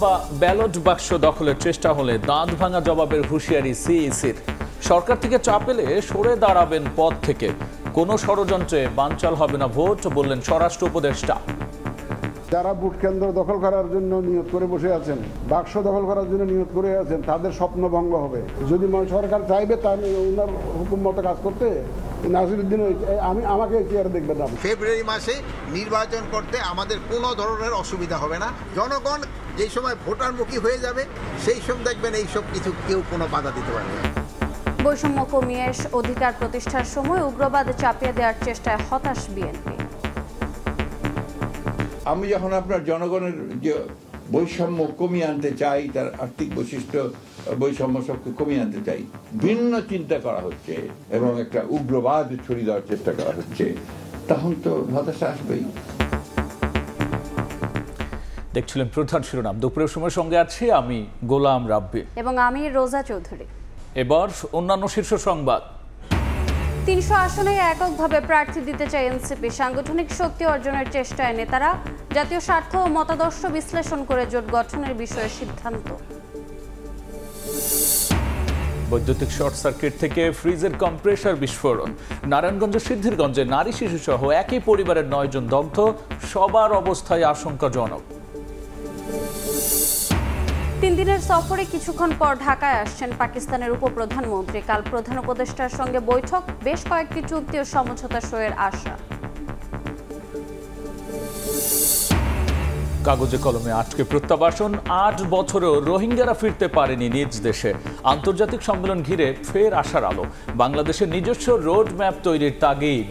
বা ব্যালট বাক্স দখলের চেষ্টা হলে দাঁত ভাঙা জবাবের হুঁশিয়ারি সিইসির। সরকার থেকে চাপ এলে সরে দাঁড়াবেন পদ থেকে, কোনো ষড়যন্ত্রে বানচাল হবে না ভোট, বললেন স্বরাষ্ট্র উপদেষ্টা। যারা ভোট কেন্দ্র দখল করার জন্য নিয়োগ করে বসে আছেন, বাক্স দখল করার জন্য নিয়োগ করে আছেন, তাদের স্বপ্ন ভঙ্গ হবে। যদি সরকার চাইবে তার ওনার হুকুম মতো কাজ করতে, নাসিরউদ্দিন আমাকে চেয়ারে দেখবেন না। ফেব্রুয়ারি মাসে নির্বাচন করতে আমাদের কোনো ধরনের অসুবিধা হবে না। জনগণ যেই সময় ভোটারমুখী হয়ে যাবে সেই সময় দেখবেন এইসব কিছু কেউ কোনো বাধা দিতে পারবে না। বৈষম্য কমিয়ে অধিকার প্রতিষ্ঠার সময় উগ্রবাদ চাপিয়ে দেওয়ার চেষ্টায় হতাশ বিএনপি। আমি যখন আপনার জনগণের যে বৈষম্য কমিয়ে আনতে চাই, তার আর্থিক বৈশিষ্ট্য বৈষম্য সবকে কমিয়ে আনতে চাই, ভিন্ন চিন্তা করা হচ্ছে এবং একটা উগ্রবাদ ছড়িয়ে দেওয়ার চেষ্টা করা হচ্ছে, তখন তো হতাশা আসবেই। দেখছিলেন প্রধান শিরোনাম। দুপুরের সময় সঙ্গে আছি আমি গোলাম রাব্বি এবং আমি রোজা চৌধুরী। এবার অন্যান্য শীর্ষ সংবাদ। ৩০০ আসনে এককভাবে প্রার্থী দিতে চায় এনসিপি। সাংগঠনিক শক্তি অর্জনের চেষ্টায় নেতারা জাতীয় স্বার্থ ও মতাদর্শ বিশ্লেষণ করে জোট গঠনের বিষয়ে সিদ্ধান্ত। বৈদ্যুতিক শর্ট সার্কিট থেকে ফ্রিজের কম্প্রেসার বিস্ফোরণ। নারায়ণগঞ্জের সিদ্ধিরগঞ্জে নারী শিশু সহ একই পরিবারের ৯ জন দগ্ধ, সবার অবস্থায় আশঙ্কাজনক। ৩ দিনের সফরে কিছুক্ষণ পর ঢাকায় আসছেন পাকিস্তানের উপপ্রধানমন্ত্রী। কাল প্রধান উপদেষ্টার সঙ্গে বৈঠক, বেশ কয়েকটি চুক্তি ও সমঝোতা সইয়ের আশা। কাগজে কলমে আটকে প্রত্যাবাসন, ৮ বছরেও রোহিঙ্গারা ফিরতে পারেনি নিজ দেশে। আন্তর্জাতিক সম্মেলন ঘিরে ফের আশার আলো, বাংলাদেশের নিজস্ব রোড ম্যাপ তৈরির তাগিদ।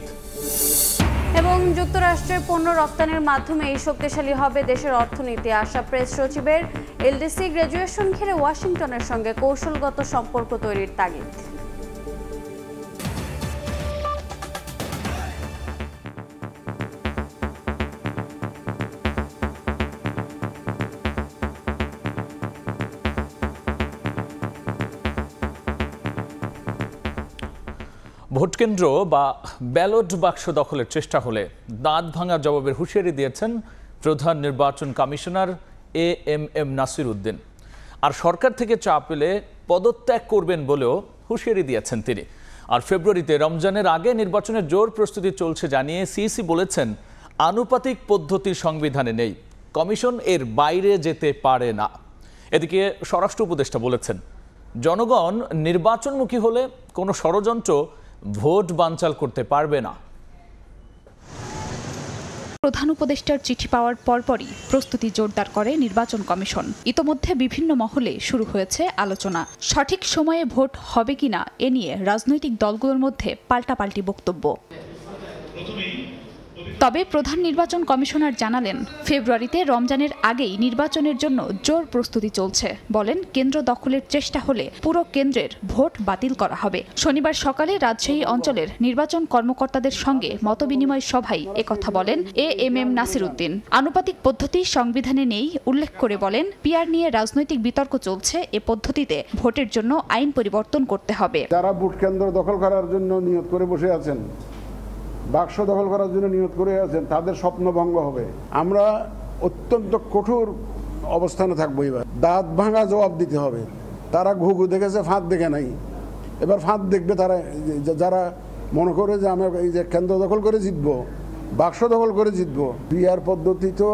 এবং যুক্তরাষ্ট্রের পণ্য রপ্তানির মাধ্যমে এই শক্তিশালী হবে দেশের অর্থনীতি, আশা প্রেস সচিবের। এলডিসি গ্র্যাজুয়েশন ঘিরে ওয়াশিংটনের সঙ্গে কৌশলগত সম্পর্ক তৈরির তাগিদ। ভোটকেন্দ্র বা ব্যালট বাক্স দখলের চেষ্টা হলে দাঁত ভাঙা জবাবের হুঁশিয়ারি দিয়েছেন প্রধান নির্বাচন কমিশনার এএমএম নাসিরউদ্দিন। আর সরকার থেকে চাপ পেলে পদত্যাগ করবেন বলেও হুঁশিয়ারি দিয়েছেন তিনি। আর ফেব্রুয়ারিতে রমজানের আগে নির্বাচনের জোর প্রস্তুতি চলছে জানিয়ে সিইসি বলেছেন, আনুপাতিক পদ্ধতি সংবিধানে নেই, কমিশন এর বাইরে যেতে পারে না। এদিকে স্বরাষ্ট্র উপদেষ্টা বলেছেন, জনগণ নির্বাচনমুখী হলে কোনো ষড়যন্ত্র ভোট বানচাল করতে পারবে না। প্রধান উপদেষ্টার চিঠি পাওয়ার পরপরই প্রস্তুতি জোরদার করে নির্বাচন কমিশন। ইতোমধ্যে বিভিন্ন মহলে শুরু হয়েছে আলোচনা। সঠিক সময়ে ভোট হবে কিনা এ নিয়ে রাজনৈতিক দলগুলোর মধ্যে পাল্টাপাল্টি বক্তব্য। তবে প্রধান নির্বাচন কমিশনার জানালেন, ফেব্রুয়ারিতে রমজানের আগেই নির্বাচনের জন্য জোর প্রস্তুতি চলছে। বলেন, কেন্দ্র দখলের চেষ্টা হলে পুরো কেন্দ্রের ভোট বাতিল করা হবে। শনিবার সকালে রাজশাহী অঞ্চলের নির্বাচন কর্মকর্তাদের সঙ্গে মতবিনিময় সভায় একথা বলেন এএমএম নাসিরউদ্দিন। আনুপাতিক পদ্ধতি সংবিধানে নেই উল্লেখ করে বলেন, পিআর নিয়ে রাজনৈতিক বিতর্ক চলছে, এ পদ্ধতিতে ভোটের জন্য আইন পরিবর্তন করতে হবে। যারা ভোট কেন্দ্র দখল করার জন্য নিয়োগ করে বসে আছেন, বাক্স দখল করার জন্য নিয়োগ করে আছেন, তাদের স্বপ্ন ভঙ্গ হবে। আমরা অত্যন্ত কঠোর অবস্থানে থাকবো। এবার দাঁত ভাঙা জবাব দিতে হবে। তারা ঘুঘু দেখেছে, ফাঁদ দেখে নাই। এবার ফাঁদ দেখবে তারা, যারা মনে করে যে আমরা এই যে কেন্দ্র দখল করে জিতবো, বাক্স দখল করে জিতবো। পিআর পদ্ধতি তো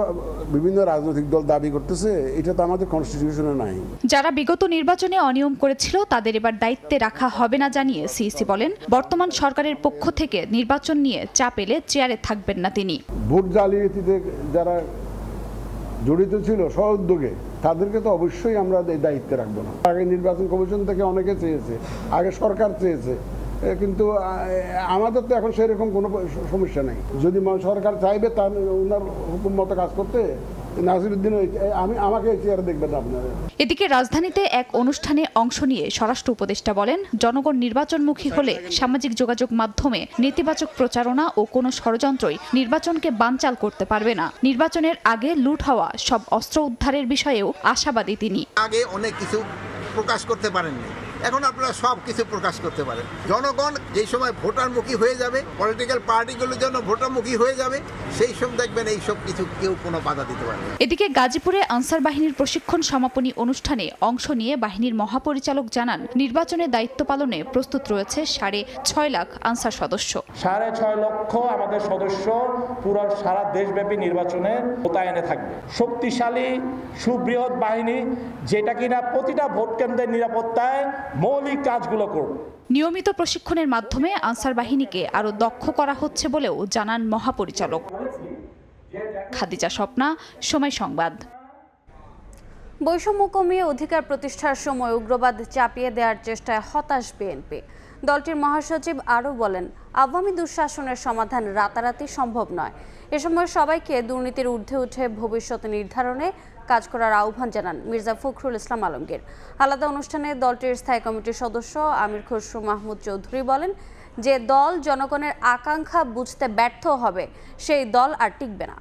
বিভিন্ন রাজনৈতিক দল দাবি করতেছে, এটা তো আমাদের কনস্টিটিউশনে নাই। যারা বিগত নির্বাচনে অনিয়ম করেছিল তাদের এবার দায়িত্বে রাখা হবে না জানিয়ে সিইসি বলেন, বর্তমান সরকারের পক্ষ থেকে নির্বাচন নিয়ে চাপ এলে চেয়ারে থাকবেন না তিনি। ভোট জালিয়াতিতে যারা জড়িত ছিল সহোদ্যোগে, তাদেরকে তো অবশ্যই আমরা দায়িত্বে রাখবো না। আগে নির্বাচন কমিশন থেকে অনেকে চেয়েছে, আগে সরকার চেয়েছে, কিন্তু আমাদের তো এখন সেরকম কোনো সমস্যা নেই। যদি সরকার চাইবে তার ওনার হুকুম মতো কাজ করতে, নাসিরউদ্দিন আমাকে চেয়ারে দেখবেন আপনারা। এদিকে রাজধানীতে এক অনুষ্ঠানে অংশ নিয়ে স্বরাষ্ট্র উপদেষ্টা বলেন, জনগণ নির্বাচনমুখী হলে সামাজিক যোগাযোগ মাধ্যমে নেতিবাচক প্রচারণা ও কোনো ষড়যন্ত্রই নির্বাচনকে বানচাল করতে পারবে না। নির্বাচনের আগে লুট হওয়া সব অস্ত্র উদ্ধারের বিষয়েও আশাবাদী তিনি। আগে অনেক কিছু প্রকাশ করতে পারেননি, এখন আপনারা সব কিছু প্রকাশ করতে পারেন। জনগণ যেই সময় ভোটারমুখী হয়ে যাবে, পলিটিক্যাল পার্টিগুলোর জন্য ভোটারমুখী হয়ে যাবে, সেই সময় দেখবেন এই সব কিছু কেউ কোনো বাধা দিতে পারবে। এদিকে গাজীপুরে আনসার বাহিনীর প্রশিক্ষণ সমাপনী অনুষ্ঠানে অংশ নিয়ে বাহিনীর মহাপরিচালক জানান, নির্বাচনের দায়িত্ব পালনে প্রস্তুত রয়েছে 6.5 লাখ আনসার সদস্য। 6.5 লক্ষ আমাদের সদস্য পুরো সারা দেশব্যাপী নির্বাচনে মোতায়েনে থাকবে। শক্তিশালী সুবৃহৎ বাহিনী, যেটা কিনা প্রতিটা ভোট কেন্দ্রের নিরাপত্তায় মৌলিক কাজগুলো করবে। নিয়মিত প্রশিক্ষণের মাধ্যমে আনসার বাহিনীকে আরও দক্ষ করা হচ্ছে বলেও জানান মহাপরিচালক। খাদিজা স্বপ্না, সময় সংবাদ। বৈষম্য কমিয়ে অধিকার প্রতিষ্ঠার সময় উগ্রবাদ চাপিয়ে দেওয়ার চেষ্টায় হতাশ বিএনপি। দলটির মহাসচিব আরও বলেন, আওয়ামী দুঃশাসনের সমাধান রাতারাতি সম্ভব নয়। এ সময় সবাইকে দুর্নীতির ঊর্ধ্বে উঠে ভবিষ্যৎ নির্ধারণে কাজ করার আহ্বান জানান মির্জা ফখরুল ইসলাম আলমগীর। আলাদা অনুষ্ঠানে দলটির স্থায়ী কমিটির সদস্য আমির খসরু মাহমুদ চৌধুরী বলেন, যে দল জনগণের আকাঙ্ক্ষা বুঝতে ব্যর্থ হবে সেই দল আর টিকবে না।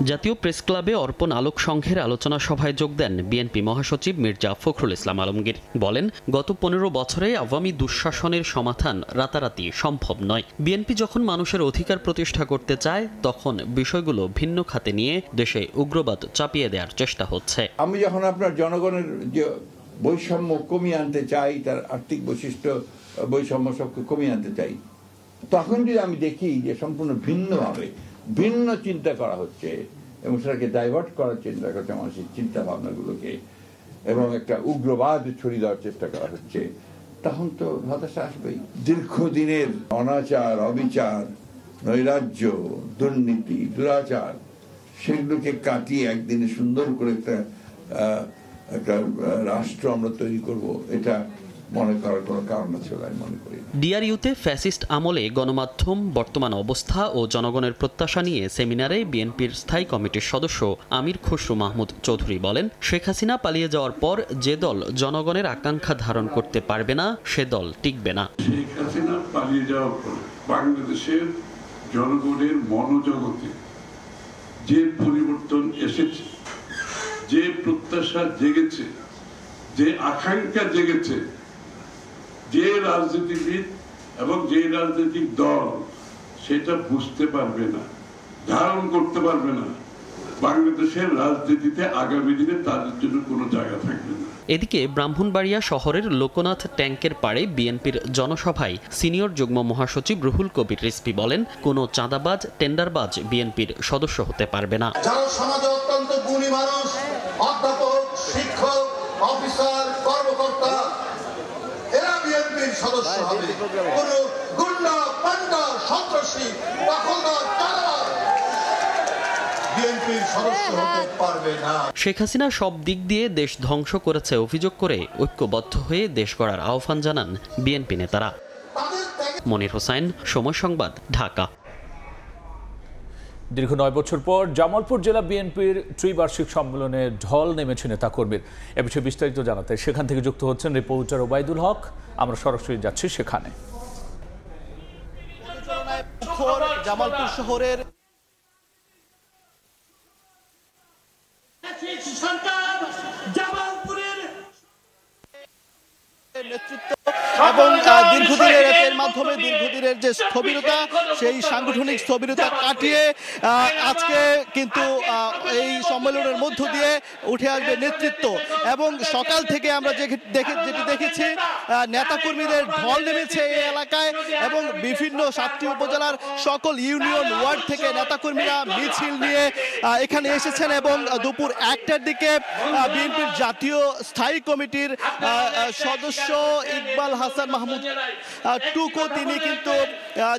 জাতীয় প্রেস ক্লাবে অর্পণ আলোক সংঘের আলোচনা সভায় যোগ দেন বিএনপি মহাসচিব মির্জা ফখরুল ইসলাম আলমগীর। বলেন, গত 15 বছরে আওয়ামী দুঃশাসনের সমাধান রাতারাতি সম্ভব নয়। বিএনপি যখন মানুষের অধিকার প্রতিষ্ঠা করতে চায়, তখন বিষয়গুলো ভিন্ন খাতে নিয়ে দেশে উগ্রবাদ চাপিয়ে দেওয়ার চেষ্টা হচ্ছে। আমি যখন আপনার জনগণের যে বৈষম্য কমিয়ে আনতে চাই, তার আর্থিক বৈশিষ্ট্য বৈষম্য সবকে কমিয়ে আনতে চাই, তখন যদি আমি দেখি যে সম্পূর্ণ ভিন্নভাবে ভিন্ন চিন্তা করা হচ্ছে এবং সেটাকে ডাইভার্ট করার চিন্তা করছে মানুষের চিন্তা ভাবনাগুলোকে, এবং একটা উগ্রবাদ ছড়িয়ে দেওয়ার চেষ্টা করা হচ্ছে, তখন তো হতাশা আসবেই। দীর্ঘদিনের অনাচার, অবিচার, নৈরাজ্য, দুর্নীতি, দুরাচার, সেগুলোকে কাটিয়ে একদিনে সুন্দর করে একটা রাষ্ট্র আমরা তৈরি করব, এটা মনে করার কোনো কারণ আছে বলে আমি মনে করি। ডিআরইউতে ফ্যাসিস্ট আমলে গণমাধ্যম, বর্তমান অবস্থা ও জনগণের প্রত্যাশা নিয়ে সেমিনারে বিএনপির স্থায়ী কমিটির সদস্য আমির খসরু মাহমুদ চৌধুরী বলেন, শেখ হাসিনা পালিয়ে যাওয়ার পর যে দল জনগণের আকাঙ্ক্ষা ধারণ করতে পারবে না, সে দল টিকবে না। শেখ হাসিনা পালিয়ে যাওয়ার পর বাংলাদেশের জনগণের মনোজগতে যে পরিবর্তন এসেছে, যে প্রত্যাশা জেগেছে, যে আকাঙ্ক্ষা জেগেছে, যে রাজনীতিবিদ এবং যে রাজনৈতিক দল সেটা বুঝতে পারবে না, ধারণ করতে পারবে না, বাংলাদেশের রাজনীতিতে আগামী দিনে তাদের জন্য কোনো জায়গা থাকবে না। এদিকে ব্রাহ্মণবাড়িয়া শহরের লোকনাথ ট্যাঙ্কের পাড়ে বিএনপির জনসভায় সিনিয়র যুগ্ম মহাসচিব রুহুল কবির রিজভী বলেন, কোনো চাঁদাবাজ, টেন্ডারবাজ বিএনপির সদস্য হতে পারবে না। যারা সমাজে অত্যন্ত গুণী মানুষ, অধ্যাপক, শিক্ষক, অফিসার, কর্মকর্তা, এরা বিএনপির সদস্য হবে। কোনো গুন্ডা, পান্ডা, সন্ত্রাসী, দখলদার, চাঁদাবাজ বিএনপির সদস্য হতে পারবে না। শেখ হাসিনা সব দিক দিয়ে দেশ ধ্বংস করেছে অভিযোগ করে ঐক্যবদ্ধ হয়ে দেশ গড়ার আহ্বান জানান বিএনপি নেতারা। মনির হোসেন, সময় সংবাদ, ঢাকা। দীর্ঘ 9 বছর পর জামালপুর জেলা বিএনপির ত্রিবার্ষিক সম্মেলনে ঢল নেমেছে নেতাকর্মীর। এ বিষয়ে বিস্তারিত জানাতে সেখান থেকে যুক্ত হচ্ছেন রিপোর্টার ওবায়দুল হক। আমরা সরাসরি যাচ্ছি সেখানে। জামালপুর শহরের নেতৃত্ব এবং দীর্ঘদিনের মাধ্যমে দীর্ঘদিনের যে স্থবিরতা, সেই সাংগঠনিক স্থবিরতা কাটিয়ে আজকে কিন্তু এই সম্মেলনের মধ্য দিয়ে উঠে আসবে নেতৃত্ব। এবং সকাল থেকে আমরা যেটি দেখেছি, নেতাকর্মীদের ঢল নেমেছে এই এলাকায় এবং বিভিন্ন 7টি উপজেলার সকল ইউনিয়ন ওয়ার্ড থেকে নেতাকর্মীরা মিছিল নিয়ে এখানে এসেছেন। এবং দুপুর 1টার দিকে বিএনপির জাতীয় স্থায়ী কমিটির সদস্য ইকবাল হাসান মাহমুদ টুকো, তিনি কিন্তু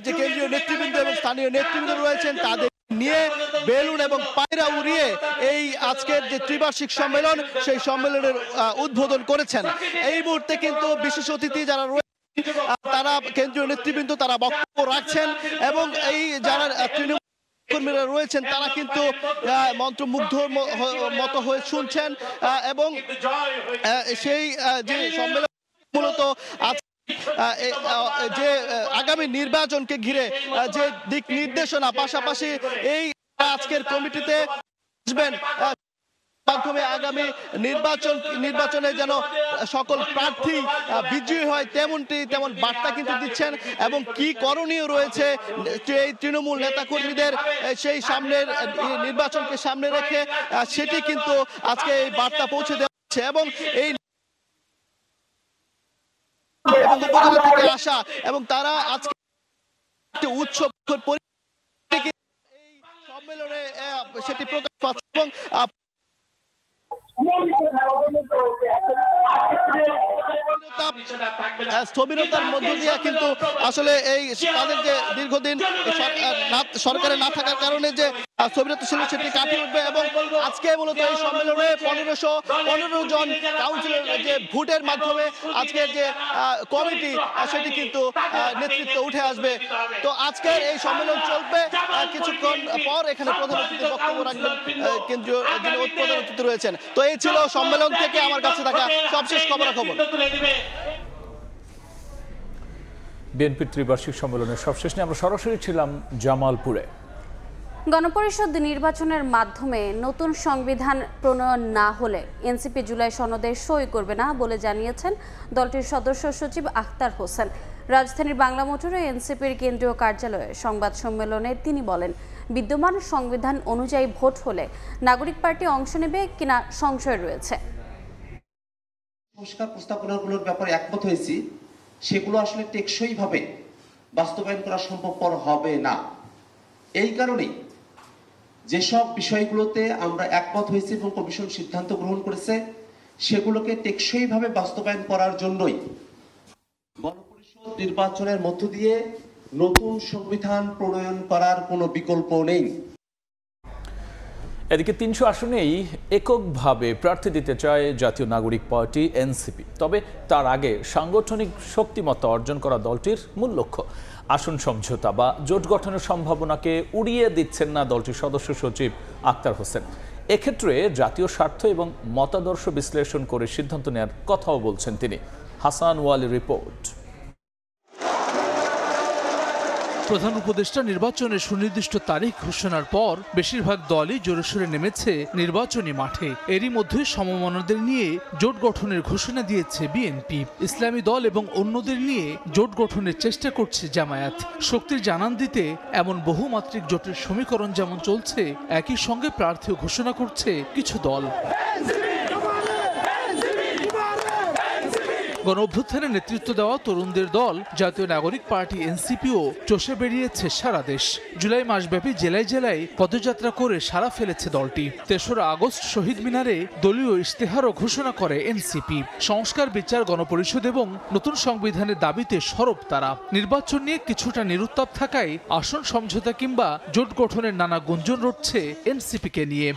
যে কেন্দ্রীয় নেতৃবৃন্দ এবং স্থানীয় নেতৃবৃন্দ রয়েছেন তাদের নিয়ে বেলুন এবং পায়রা উড়িয়ে এই আজকের যে ত্রিবার্ষিক সম্মেলন, সেই সম্মেলনের উদ্বোধন করেছেন। এই মুহূর্তে কিন্তু বিশেষ অতিথি যারা রয়েছেন, তারা কেন্দ্রীয় নেতৃবৃন্দ, তারা বক্তব্য রাখছেন এবং এই যারা তৃণমূল কর্মীরা রয়েছেন তারা কিন্তু মন্ত্রমুগ্ধর মতো হয়ে শুনছেন। এবং সেই যে সম্মেলন মূলত যে আগামী নির্বাচনকে ঘিরে যে দিক নির্দেশনা, পাশাপাশি এই আজকের কমিটিতে আসবেন মাধ্যমে আগামী নির্বাচনে যেন সকল প্রার্থী বিজয়ী হয় তেমন বার্তা কিন্তু দিচ্ছেন। এবং কি করণীয় রয়েছে এই তৃণমূল নেতাকর্মীদের সেই সামনের নির্বাচনকে সামনে রেখে, সেটি কিন্তু আজকে এই বার্তা পৌঁছে দেওয়া হচ্ছে। এবং এই উপজেলা থেকে আসা এবং তারা আজকে উৎসব এই সম্মেলনে সেটি প্রকাশ পাচ্ছে। এবং স্থবিরতার মধ্য দিয়ে কিন্তু আসলে এই তাদের যে দীর্ঘদিন সরকারে না থাকার কারণে যে স্থবিরতা ছিল সেটি কাটিয়ে উঠবে। এবং আজকে মূলত এই সম্মেলনে 1515 জন কাউন্সিলর যে ভোটের মাধ্যমে আজকের যে কমিটি সেটি কিন্তু নেতৃত্ব উঠে আসবে। তো আজকের এই সম্মেলন চলবে কিছুক্ষণ পর। এখানে প্রধান অতিথি বক্তব্য রাখবেন কেন্দ্রীয় যিনি প্রধান অতিথি রয়েছেন। তো এই ছিল সম্মেলন থেকে আমার কাছে থাকা সবশেষ খবরাখবর। বিএনপির ত্রিবার্ষিক সম্মেলনের সবশেষ নিয়ে আমরা সরাসরি ছিলাম জামালপুরে। গণপরিষদ নির্বাচনের মাধ্যমে নতুন সংবিধান প্রণয়ন না হলে এনসিপি জুলাই সনদে সই করবে না বলে জানিয়েছেন দলটির সদস্য সচিব আখতার হোসেন। রাজধানীর বাংলা মোটরে এনসিপির কেন্দ্রীয় কার্যালয়ে সংবাদ সম্মেলনে তিনি বলেন, বিদ্যমান সংবিধান অনুযায়ী ভোট হলে নাগরিক পার্টি অংশ নেবে কিনা সংশয় রয়েছে। সংস্কার প্রস্তাবনাগুলোর ব্যাপারে একমত হয়েছি, সেগুলো আসলে টেকসইভাবে বাস্তবায়ন করা সম্ভবপর হবে না। এই কারণেই যেসব বিষয়গুলোতে আমরা একমত হয়েছি এবং কমিশন সিদ্ধান্ত গ্রহণ করেছে সেগুলোকে টেকসইভাবে বাস্তবায়ন করার জন্যই গণপরিষদ নির্বাচনের মধ্য দিয়ে নতুন সংবিধান প্রণয়ন করার কোনো বিকল্প নেই। এদিকে 300 আসনেই এককভাবে প্রার্থী দিতে চায় জাতীয় নাগরিক পার্টি এনসিপি। তবে তার আগে সাংগঠনিক শক্তিমত্তা অর্জন করা দলটির মূল লক্ষ্য। আসন সমঝোতা বা জোট গঠনের সম্ভাবনাকে উড়িয়ে দিচ্ছেন না দলটির সদস্য সচিব আখতার হোসেন। এক্ষেত্রে জাতীয় স্বার্থ এবং মতাদর্শ বিশ্লেষণ করে সিদ্ধান্ত নেওয়ার কথাও বলছেন তিনি। হাসান ওয়ালির রিপোর্ট। প্রধান উপদেষ্টা নির্বাচনের সুনির্দিষ্ট তারিখ ঘোষণার পর বেশিরভাগ দলই জোরেশোরে নেমেছে নির্বাচনী মাঠে। এরই মধ্যে সমমনাদের নিয়ে জোট গঠনের ঘোষণা দিয়েছে বিএনপি। ইসলামী দল এবং অন্যদের নিয়ে জোট গঠনের চেষ্টা করছে জামায়াত। শক্তির জানান দিতে এমন বহুমাত্রিক জোটের সমীকরণ যেমন চলছে, একই সঙ্গে প্রার্থীও ঘোষণা করছে কিছু দল। গণঅভ্যুত্থানে নেতৃত্ব দেওয়া তরুণদের দল জাতীয় নাগরিক পার্টি এনসিপিও চষে বেরিয়েছে সারা দেশ। জুলাই মাসব্যাপী জেলায় জেলায় পদযাত্রা করে সারা ফেলেছে দলটি। 3রা আগস্ট শহীদ মিনারে দলীয় ইশতেহারও ঘোষণা করে এনসিপি। সংস্কার, বিচার, গণপরিষদ এবং নতুন সংবিধানের দাবিতে সরব তারা। নির্বাচন নিয়ে কিছুটা নিরুত্তাপ থাকায় আসন সমঝোতা কিংবা জোট গঠনের নানা গুঞ্জন রটছে এনসিপিকে নিয়ে।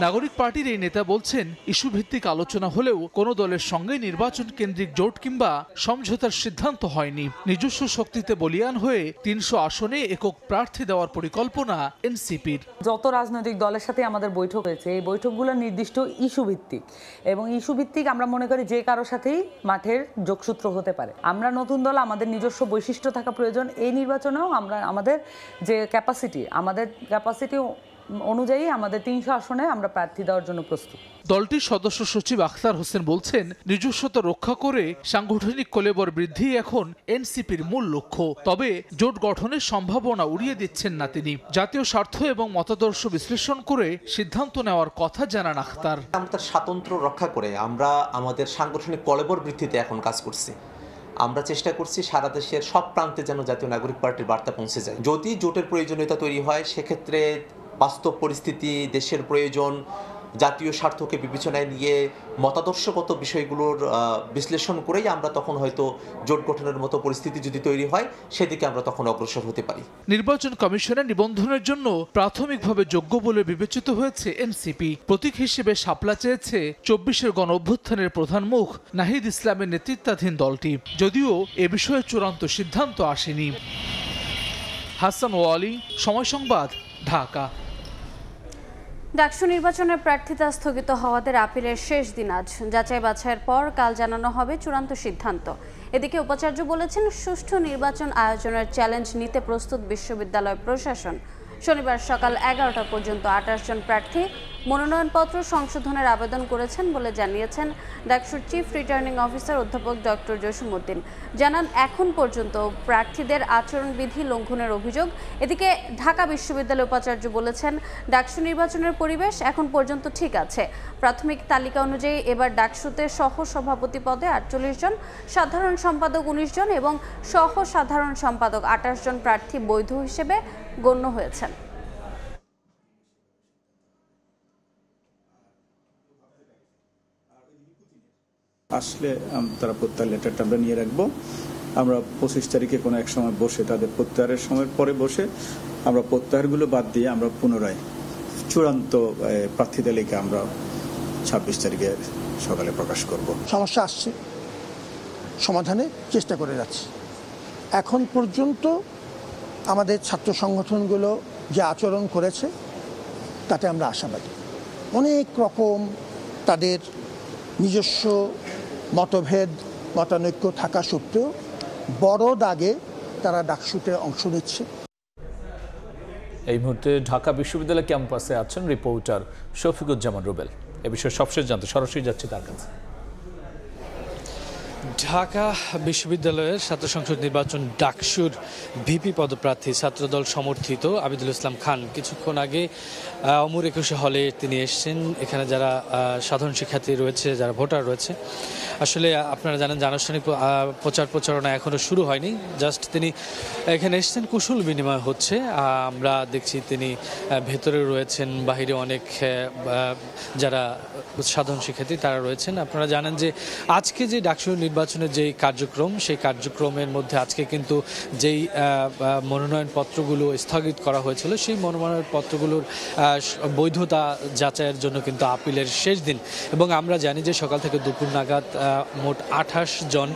নাগরিক পার্টির এই নেতা বলছেন, ইস্যু ভিত্তিক আলোচনা হলেও কোনো দলের সঙ্গে নির্বাচন কেন্দ্রিক জোট কিংবা সমঝোতার সিদ্ধান্ত হয়নি। নিজস্ব শক্তিতে বলিয়ান হয়ে 300 আসনে একক প্রার্থী দেওয়ার পরিকল্পনা এনসিপির। যত রাজনৈতিক দলের সাথে আমাদের বৈঠক হয়েছে, এই বৈঠকগুলো নির্দিষ্ট ইস্যু ভিত্তিক এবং ইস্যু ভিত্তিক আমরা মনে করি যে কারোর সাথেই মাঠের যোগসূত্র হতে পারে। আমরা নতুন দল, আমাদের নিজস্ব বৈশিষ্ট্য থাকা প্রয়োজন। এই নির্বাচনেও আমরা আমাদের যে ক্যাপাসিটি অনুযায়ী আমাদের 300 আসনে আমরা প্রার্থী দেওয়ার জন্য প্রস্তুত। দলটির সদস্য সচিব আখতার হোসেন বলছেন, নিজস্বতা রক্ষা করে সাংগঠনিক কলেবর বৃদ্ধি এখন এনসিপির মূল লক্ষ্য। তবে জোট গঠনের সম্ভাবনা উড়িয়ে দিচ্ছেন না তিনি। জাতীয় স্বার্থ এবং মতাদর্শ বিশ্লেষণ করে সিদ্ধান্ত নেওয়ার কথা জানান আখতার। আমাদের স্বাতন্ত্র্য রক্ষা করে আমরা আমাদের সাংগঠনিক কলেবর বৃদ্ধিতে এখন কাজ করছি। আমরা চেষ্টা করছি সারা দেশের সব প্রান্তে যেন জাতীয় নাগরিক পার্টির বার্তা পৌঁছে যায়। যদি জোটের প্রয়োজনীয়তা তৈরি হয়, সেক্ষেত্রে বাস্তব পরিস্থিতি, দেশের প্রয়োজন, জাতীয় স্বার্থকে বিবেচনায় নিয়ে মতাদর্শগত বিষয়গুলোর বিশ্লেষণ করেই আমরা তখন হয়তো জোট গঠনের মতো পরিস্থিতি যদি তৈরি হয়, সেদিকে আমরা তখন অগ্রসর হতে পারি। নির্বাচন কমিশনের নিবন্ধনের জন্য প্রাথমিকভাবে যোগ্য বলে বিবেচিত হয়েছে এনসিপি। প্রতীক হিসেবে শাপলা চেয়েছে 24-এর গণঅভ্যুত্থানের প্রধান মুখ নাহিদ ইসলামের নেতৃত্বাধীন দলটি, যদিও এ বিষয়ে চূড়ান্ত সিদ্ধান্ত আসেনি। হাসান ওয়ালি, সময় সংবাদ, ঢাকা। ডাকসু নির্বাচনের প্রার্থিতা স্থগিত হওয়াদের আপিলের শেষ দিন আজ। যাচাই বাছাইয়ের পর কাল জানানো হবে চূড়ান্ত সিদ্ধান্ত। এদিকে উপাচার্য বলেছেন, সুষ্ঠু নির্বাচন আয়োজনের চ্যালেঞ্জ নিতে প্রস্তুত বিশ্ববিদ্যালয় প্রশাসন। শনিবার সকাল 11টা পর্যন্ত 28 জন প্রার্থী মনোনয়নপত্র সংশোধনের আবেদন করেছেন বলে জানিয়েছেন ডাকসুর চিফ রিটার্নিং অফিসার অধ্যাপক ডক্টর জসিমউদ্দিন। জানান এখন পর্যন্ত প্রার্থীদের আচরণবিধি লঙ্ঘনের অভিযোগ। এদিকে ঢাকা বিশ্ববিদ্যালয় উপাচার্য বলেছেন, ডাকসু নির্বাচনের পরিবেশ এখন পর্যন্ত ঠিক আছে। প্রাথমিক তালিকা অনুযায়ী এবার ডাকসুতে সহ সভাপতি পদে 48 জন, সাধারণ সম্পাদক 19 জন এবং সহ সাধারণ সম্পাদক 28 জন প্রার্থী বৈধ হিসেবে গণ্য হয়েছেন। আসলে তারা প্রত্যাহার লেটারটা আমরা নিয়ে রাখবো। আমরা 25 তারিখে কোনো এক সময় বসে তাদের প্রত্যাহারের সময়ের পরে বসে আমরা প্রত্যাহারগুলো বাদ দিয়ে আমরা পুনরায় চূড়ান্ত প্রার্থী তালিকা আমরা 26 তারিখে সকালে প্রকাশ করব। সমস্যা আসছে, সমাধানের চেষ্টা করে যাচ্ছি। এখন পর্যন্ত আমাদের ছাত্র সংগঠনগুলো যে আচরণ করেছে তাতে আমরা আশাবাদী। অনেক রকম তাদের নিজস্ব মতভেদ মতানৈক্য থাকা সত্ত্বেও বড় দাগে তারা ডাকসুতে অংশ নিচ্ছে। এই মুহূর্তে ঢাকা বিশ্ববিদ্যালয় ক্যাম্পাসে আছেন রিপোর্টার শফিকুজ্জামান রুবেল। এ বিষয়ে সবশেষ জানতে সরাসরি যাচ্ছি তার কাছে। ঢাকা বিশ্ববিদ্যালয়ের ছাত্র সংসদ নির্বাচন ডাকসুর ভিপি পদপ্রার্থী ছাত্রদল সমর্থিত আবিদুল ইসলাম খান কিছুক্ষণ আগে অমর 21 হলে তিনি এসেছেন। এখানে যারা সাধারণ শিক্ষার্থী রয়েছে, যারা ভোটার রয়েছে, আসলে আপনারা জানেন যে আনুষ্ঠানিক প্রচারণা এখনও শুরু হয়নি। জাস্ট তিনি এখানে এসেছেন, কুশল বিনিময় হচ্ছে। আমরা দেখছি তিনি ভেতরে রয়েছেন, বাহিরে অনেক যারা সাধারণ শিক্ষার্থী তারা রয়েছেন। আপনারা জানেন যে আজকে যে ডাকসুর নির্বাচনের যেই কার্যক্রম, সেই কার্যক্রমের মধ্যে আজকে কিন্তু যেই মনোনয়নপত্রগুলো স্থগিত করা হয়েছিল, সেই মনোনয়নপত্রগুলোর বৈধতা যাচাইয়ের জন্য কিন্তু আপিলের শেষ দিন। এবং আমরা জানি যে সকাল থেকে দুপুর নাগাদ মোট 28 জন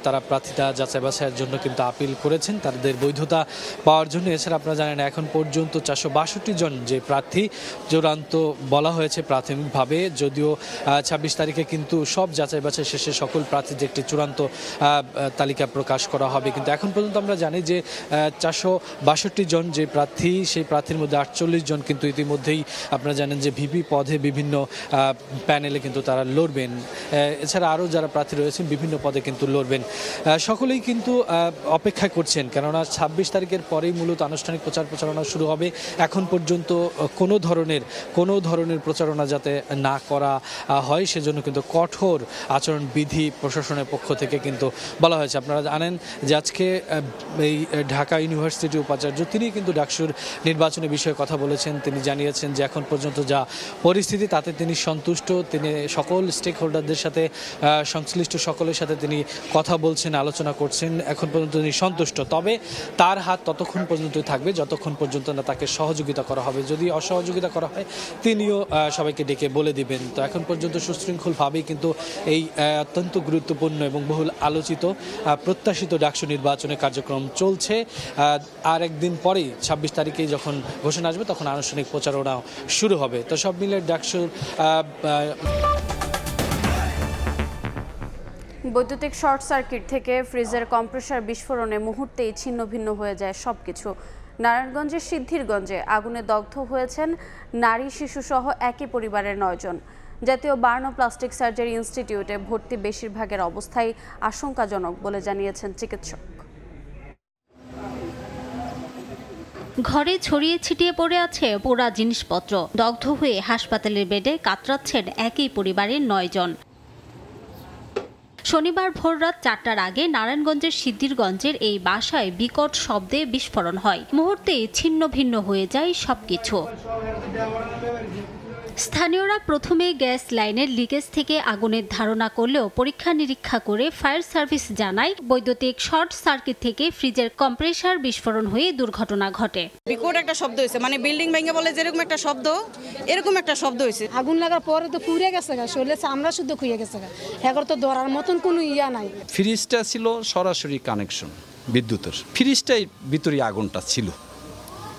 তারা প্রার্থিতা যাচাই বাছাইয়ের জন্য কিন্তু আপিল করেছেন তাদের বৈধতা পাওয়ার জন্য। এছাড়া আপনারা জানেন এখন পর্যন্ত 462 জন যে প্রার্থী চূড়ান্ত বলা হয়েছে প্রাথমিকভাবে, যদিও 26 তারিখে কিন্তু সব যাচাই বাছাই শেষে সকল প্রার্থীদের একটি চূড়ান্ত তালিকা প্রকাশ করা হবে। কিন্তু এখন পর্যন্ত আমরা জানি যে 462 জন যে প্রার্থী, সেই প্রার্থীর মধ্যে 48 জন কিন্তু ইতিমধ্যেই আপনারা জানেন যে ভিপি পদে বিভিন্ন প্যানেলে কিন্তু তারা লড়বেন। এছাড়া আরও যারা প্রার্থী রয়েছেন বিভিন্ন পদে কিন্তু লড়বেন। সকলেই কিন্তু অপেক্ষা করছেন, কেননা 26 তারিখের পরেই মূলত আনুষ্ঠানিক প্রচারণা শুরু হবে। এখন পর্যন্ত কোনো ধরনের প্রচারণা যাতে না করা হয় সেজন্য কিন্তু কঠোর আচরণবিধি প্রশাসনের পক্ষ থেকে কিন্তু বলা হয়েছে। আপনারা জানেন যে আজকে এই ঢাকা ইউনিভার্সিটি উপাচার্য তিনি কিন্তু ডাকসুর নির্বাচনের বিষয়ে কথা বলেছেন। তিনি জানিয়েছেন যে এখন পর্যন্ত যা পরিস্থিতি তাতে তিনি সন্তুষ্ট। তিনি সকল স্টেক হোল্ডারদের সাথে, সংশ্লিষ্ট সকলের সাথে তিনি কথা বলছেন, আলোচনা করছেন। এখন পর্যন্ত তিনি সন্তুষ্ট, তবে তার হাত ততক্ষণ পর্যন্ত থাকবে যতক্ষণ পর্যন্ত না তাকে সহযোগিতা করা হবে। যদি অসহযোগিতা করা হয় তিনিও সবাইকে ডেকে বলে দিবেন। তো এখন পর্যন্ত সুশৃঙ্খলভাবেই কিন্তু এই অত্যন্ত গুরুত্বপূর্ণ এবং বহুল আলোচিত প্রত্যাশিত ডাকসু নির্বাচনের কার্যক্রম চলছে। আর একদিন পরেই 26 তারিখে যখন ঘোষণা আসবে তখন আনুষ্ঠানিক প্রচারণা শুরু হবে। তো সব মিলে ডাকসুর বৈদ্যুতিক শর্ট সার্কিট থেকে ফ্রিজের কম্প্রেসার বিস্ফোরণে মুহূর্তেই ছিন্ন ভিন্ন হয়ে যায় সবকিছু। নারায়ণগঞ্জের সিদ্ধিরগঞ্জে আগুনে দগ্ধ হয়েছেন নারী শিশু সহ একই পরিবারের 9 জন। জাতীয় বার্ন প্লাস্টিক সার্জারি ইনস্টিটিউটে ভর্তি বেশিরভাগের অবস্থাই আশঙ্কাজনক বলে জানিয়েছেন চিকিৎসক। ঘরে ছড়িয়ে ছিটিয়ে পড়ে আছে পোড়া জিনিসপত্র। দগ্ধ হয়ে হাসপাতালের বেডে কাতরাচ্ছেন একই পরিবারের 9 জন। শনিবার ভোররাত 4টার আগে নারায়ণগঞ্জের সিদ্ধিরগঞ্জের এই বাসায় বিকট শব্দে বিস্ফোরণ হয়। মুহূর্তে ছিন্ন ভিন্ন হয়ে যায় সবকিছু। স্থানীয়রা প্রথমে গ্যাস লাইনের লিকেজ থেকে আগুনের ধারণা করলেও পরীক্ষা নিরীক্ষা করে ফায়ার সার্ভিস জানায় বৈদ্যুতিক শর্ট সার্কিট থেকে ফ্রিজের কম্প্রেসার বিস্ফোরণ হয়ে দুর্ঘটনা ঘটে। বিকট একটা শব্দ হয়েছে, মানে বিল্ডিং ভেঙে বলে যেরকম একটা শব্দ, এরকম একটা শব্দ হয়েছে। আগুন লাগার পরে তো পুড়ে গেছে, শরীরে চামড়া শুদ্ধ খুঁয়ে গেছে, এখন তো ধরার মতন কোনো ইয়া নাই। ফ্রিজটা ছিল সরাসরি কানেকশন বিদ্যুতের, ফ্রিজটাই ভিতরে আগুনটা ছিল,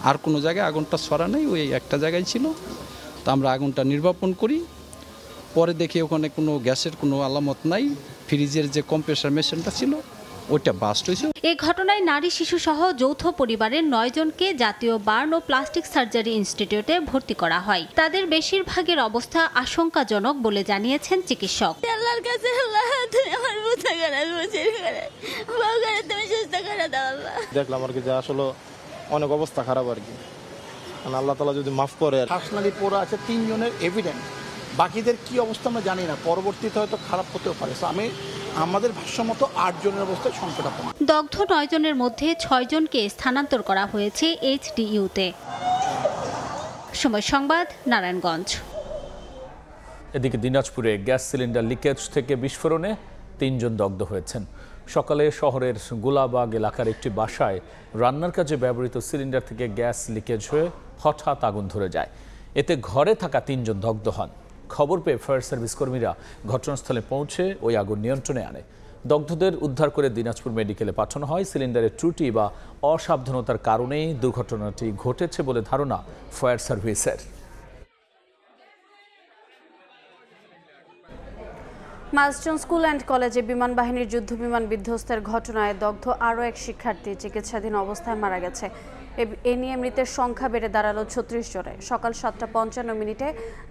আর কোনো জায়গায় আগুনটা ছড়া নেই, ওই একটা জায়গায় ছিল। তো আমরা আগুনটা নির্বাপন করি, পরে দেখি ওখানে কোনো গ্যাসের কোনো আলামত নাই। ফ্রিজের যে কম্প্রেসার মেশিনটা ছিল ওইটা বাস্ট হয়েছে। এই ঘটনায় নারী শিশু সহ যৌথ পরিবারের 9 জনকে জাতীয় বার্ন ও প্লাস্টিক সার্জারি ইনস্টিটিউটে ভর্তি করা হয়। তাদের বেশিরভাগের অবস্থা আশঙ্কাজনক বলে জানিয়েছেন চিকিৎসক। আল্লাহর কাছে আল্লাহ তুমি আমার বুঝা করে বুঝিয়ে করে বাবা তুমি সুস্থ করে দাও আল্লাহ। দেখলাম আর কি যে আসলে অনেক অবস্থা খারাপ আর কি, আল্লাহ তাআলা যদি মাফ করে। পার্সোনালি পড়া আছে 3 জনের এভিডেন্স, বাকিদের কি অবস্থা আমরা জানি না, পরবর্তীতে হয়তো খারাপ হতেও পারে। আমি আমাদের ভাষ্যমতো 8 জনের অবস্থায় সংকটাপন্ন। দগ্ধ 9 জনের মধ্যে 6 জনকে স্থানান্তর করা হয়েছে এইচডিইউতে। সময় সংবাদ, নারায়ণগঞ্জ। এদিকে দিনাজপুরে গ্যাস সিলিন্ডার লিকেজ থেকে বিস্ফোরণে 3 জন দগ্ধ হয়েছেন। সকালে শহরের গোলাবাগ এলাকার একটি বাসায় রান্নার কাজে ব্যবহৃত সিলিন্ডার থেকে গ্যাস লিকেজ হয়ে হঠাৎ আগুন ধরে যায়। এতে ঘরে থাকা 3 জন দগ্ধ হন। খবর পেয়ে ফায়ার সার্ভিস কর্মীরা ঘটনাস্থলে পৌঁছে ওই আগুন নিয়ন্ত্রণে আনে। দগ্ধদের উদ্ধার করে দিনাজপুর মেডিকেলে পাঠানো হয়। সিলিন্ডারের ত্রুটি বা অসাবধানতার কারণেই দুর্ঘটনাটি ঘটেছে বলে ধারণা ফায়ার সার্ভিসের। মাইলস্টোন স্কুল অ্যান্ড কলেজে বিমান বাহিনীর যুদ্ধ বিমান বিধ্বস্তের ঘটনায় দগ্ধ আরও এক শিক্ষার্থী চিকিৎসাধীন অবস্থায় মারা গেছে। এ নিয়ে মৃতের সংখ্যা বেড়ে দাঁড়ালো 36 জনে। সকাল 7:55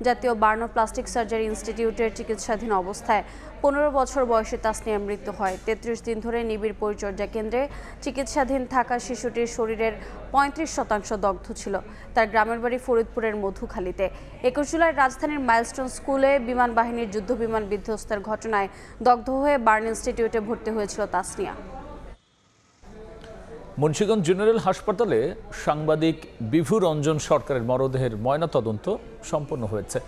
জাতীয় বার্ন ও প্লাস্টিক সার্জারি ইনস্টিটিউটের চিকিৎসাধীন অবস্থায় 15 বছর বয়সী তাসনিয়ার মৃত্যু হয়। 33 দিন ধরে নিবিড় পরিচর্যা কেন্দ্রে চিকিৎসাধীন থাকা শিশুটির শরীরের 35% দগ্ধ ছিল। তার গ্রামের বাড়ি ফরিদপুরের মধুখালীতে। 21 জুলাই রাজধানীর মাইলস্টোন স্কুলে বিমান বাহিনীর যুদ্ধ বিমান বিধ্বস্তের ঘটনায় দগ্ধ হয়ে বার্ন ইনস্টিটিউটে ভর্তি হয়েছিল তাসনিয়া। মুন্সিগঞ্জ জেনারেল হাসপাতালে সাংবাদিক বিভু রঞ্জন সরকারের মরদেহের ময়নাতদন্ত সম্পন্ন হয়েছে।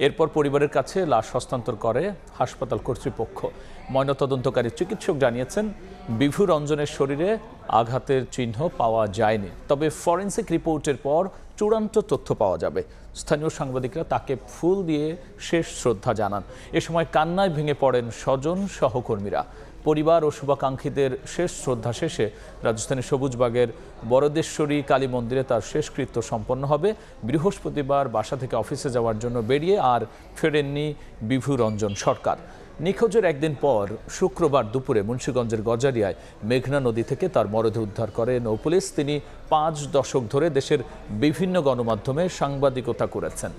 এরপর পরিবারের কাছে লাশ হস্তান্তর করে হাসপাতাল কর্তৃপক্ষ। ময়নাতদন্তকারী চিকিৎসক জানিয়েছেন, বিভু রঞ্জনের শরীরে আঘাতের চিহ্ন পাওয়া যায়নি, তবে ফরেনসিক রিপোর্টের পর চূড়ান্ত তথ্য পাওয়া যাবে। স্থানীয় সাংবাদিকরা তাকে ফুল দিয়ে শেষ শ্রদ্ধা জানান। এ সময় কান্নায় ভেঙে পড়েন স্বজন সহকর্মীরা। পরিবার ও শুভাকাঙ্ক্ষীদের শেষ শ্রদ্ধা শেষে রাজধানীর সবুজবাগের বরদেশ্বরী কালী মন্দিরে তার শেষকৃত্য সম্পন্ন হবে। বৃহস্পতিবার বাসা থেকে অফিসে যাওয়ার জন্য বেরিয়ে আর ফেরেননি বিভু রঞ্জন সরকার। নিখোঁজের একদিন পর শুক্রবার দুপুরে মুন্সিগঞ্জের গজারিয়ায় মেঘনা নদী থেকে তার মরদেহ উদ্ধার করে নৌপুলিশ। তিনি 5 দশক ধরে দেশের বিভিন্ন গণমাধ্যমে সাংবাদিকতা করেছেন।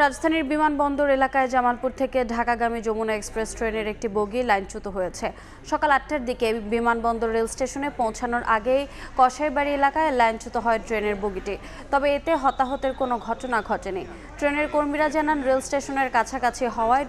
রাজধানীর বিমানবন্দর এলাকায় জামালপুর থেকে ঢাকাগামী যমুনা এক্সপ্রেস ট্রেনের একটি বগি লাইনচ্যুত হয়েছে। সকাল 8টার দিকে বিমানবন্দর রেল স্টেশনে পৌঁছানোর আগেই কসাইবাড়ি এলাকায় লাইনচ্যুত হয় ট্রেনের বগিটি। তবে এতে হতাহতের কোনো ঘটনা ঘটেনি। ট্রেনের কর্মীরা জানান, রেল স্টেশনের কাছাকাছি হওয়ায়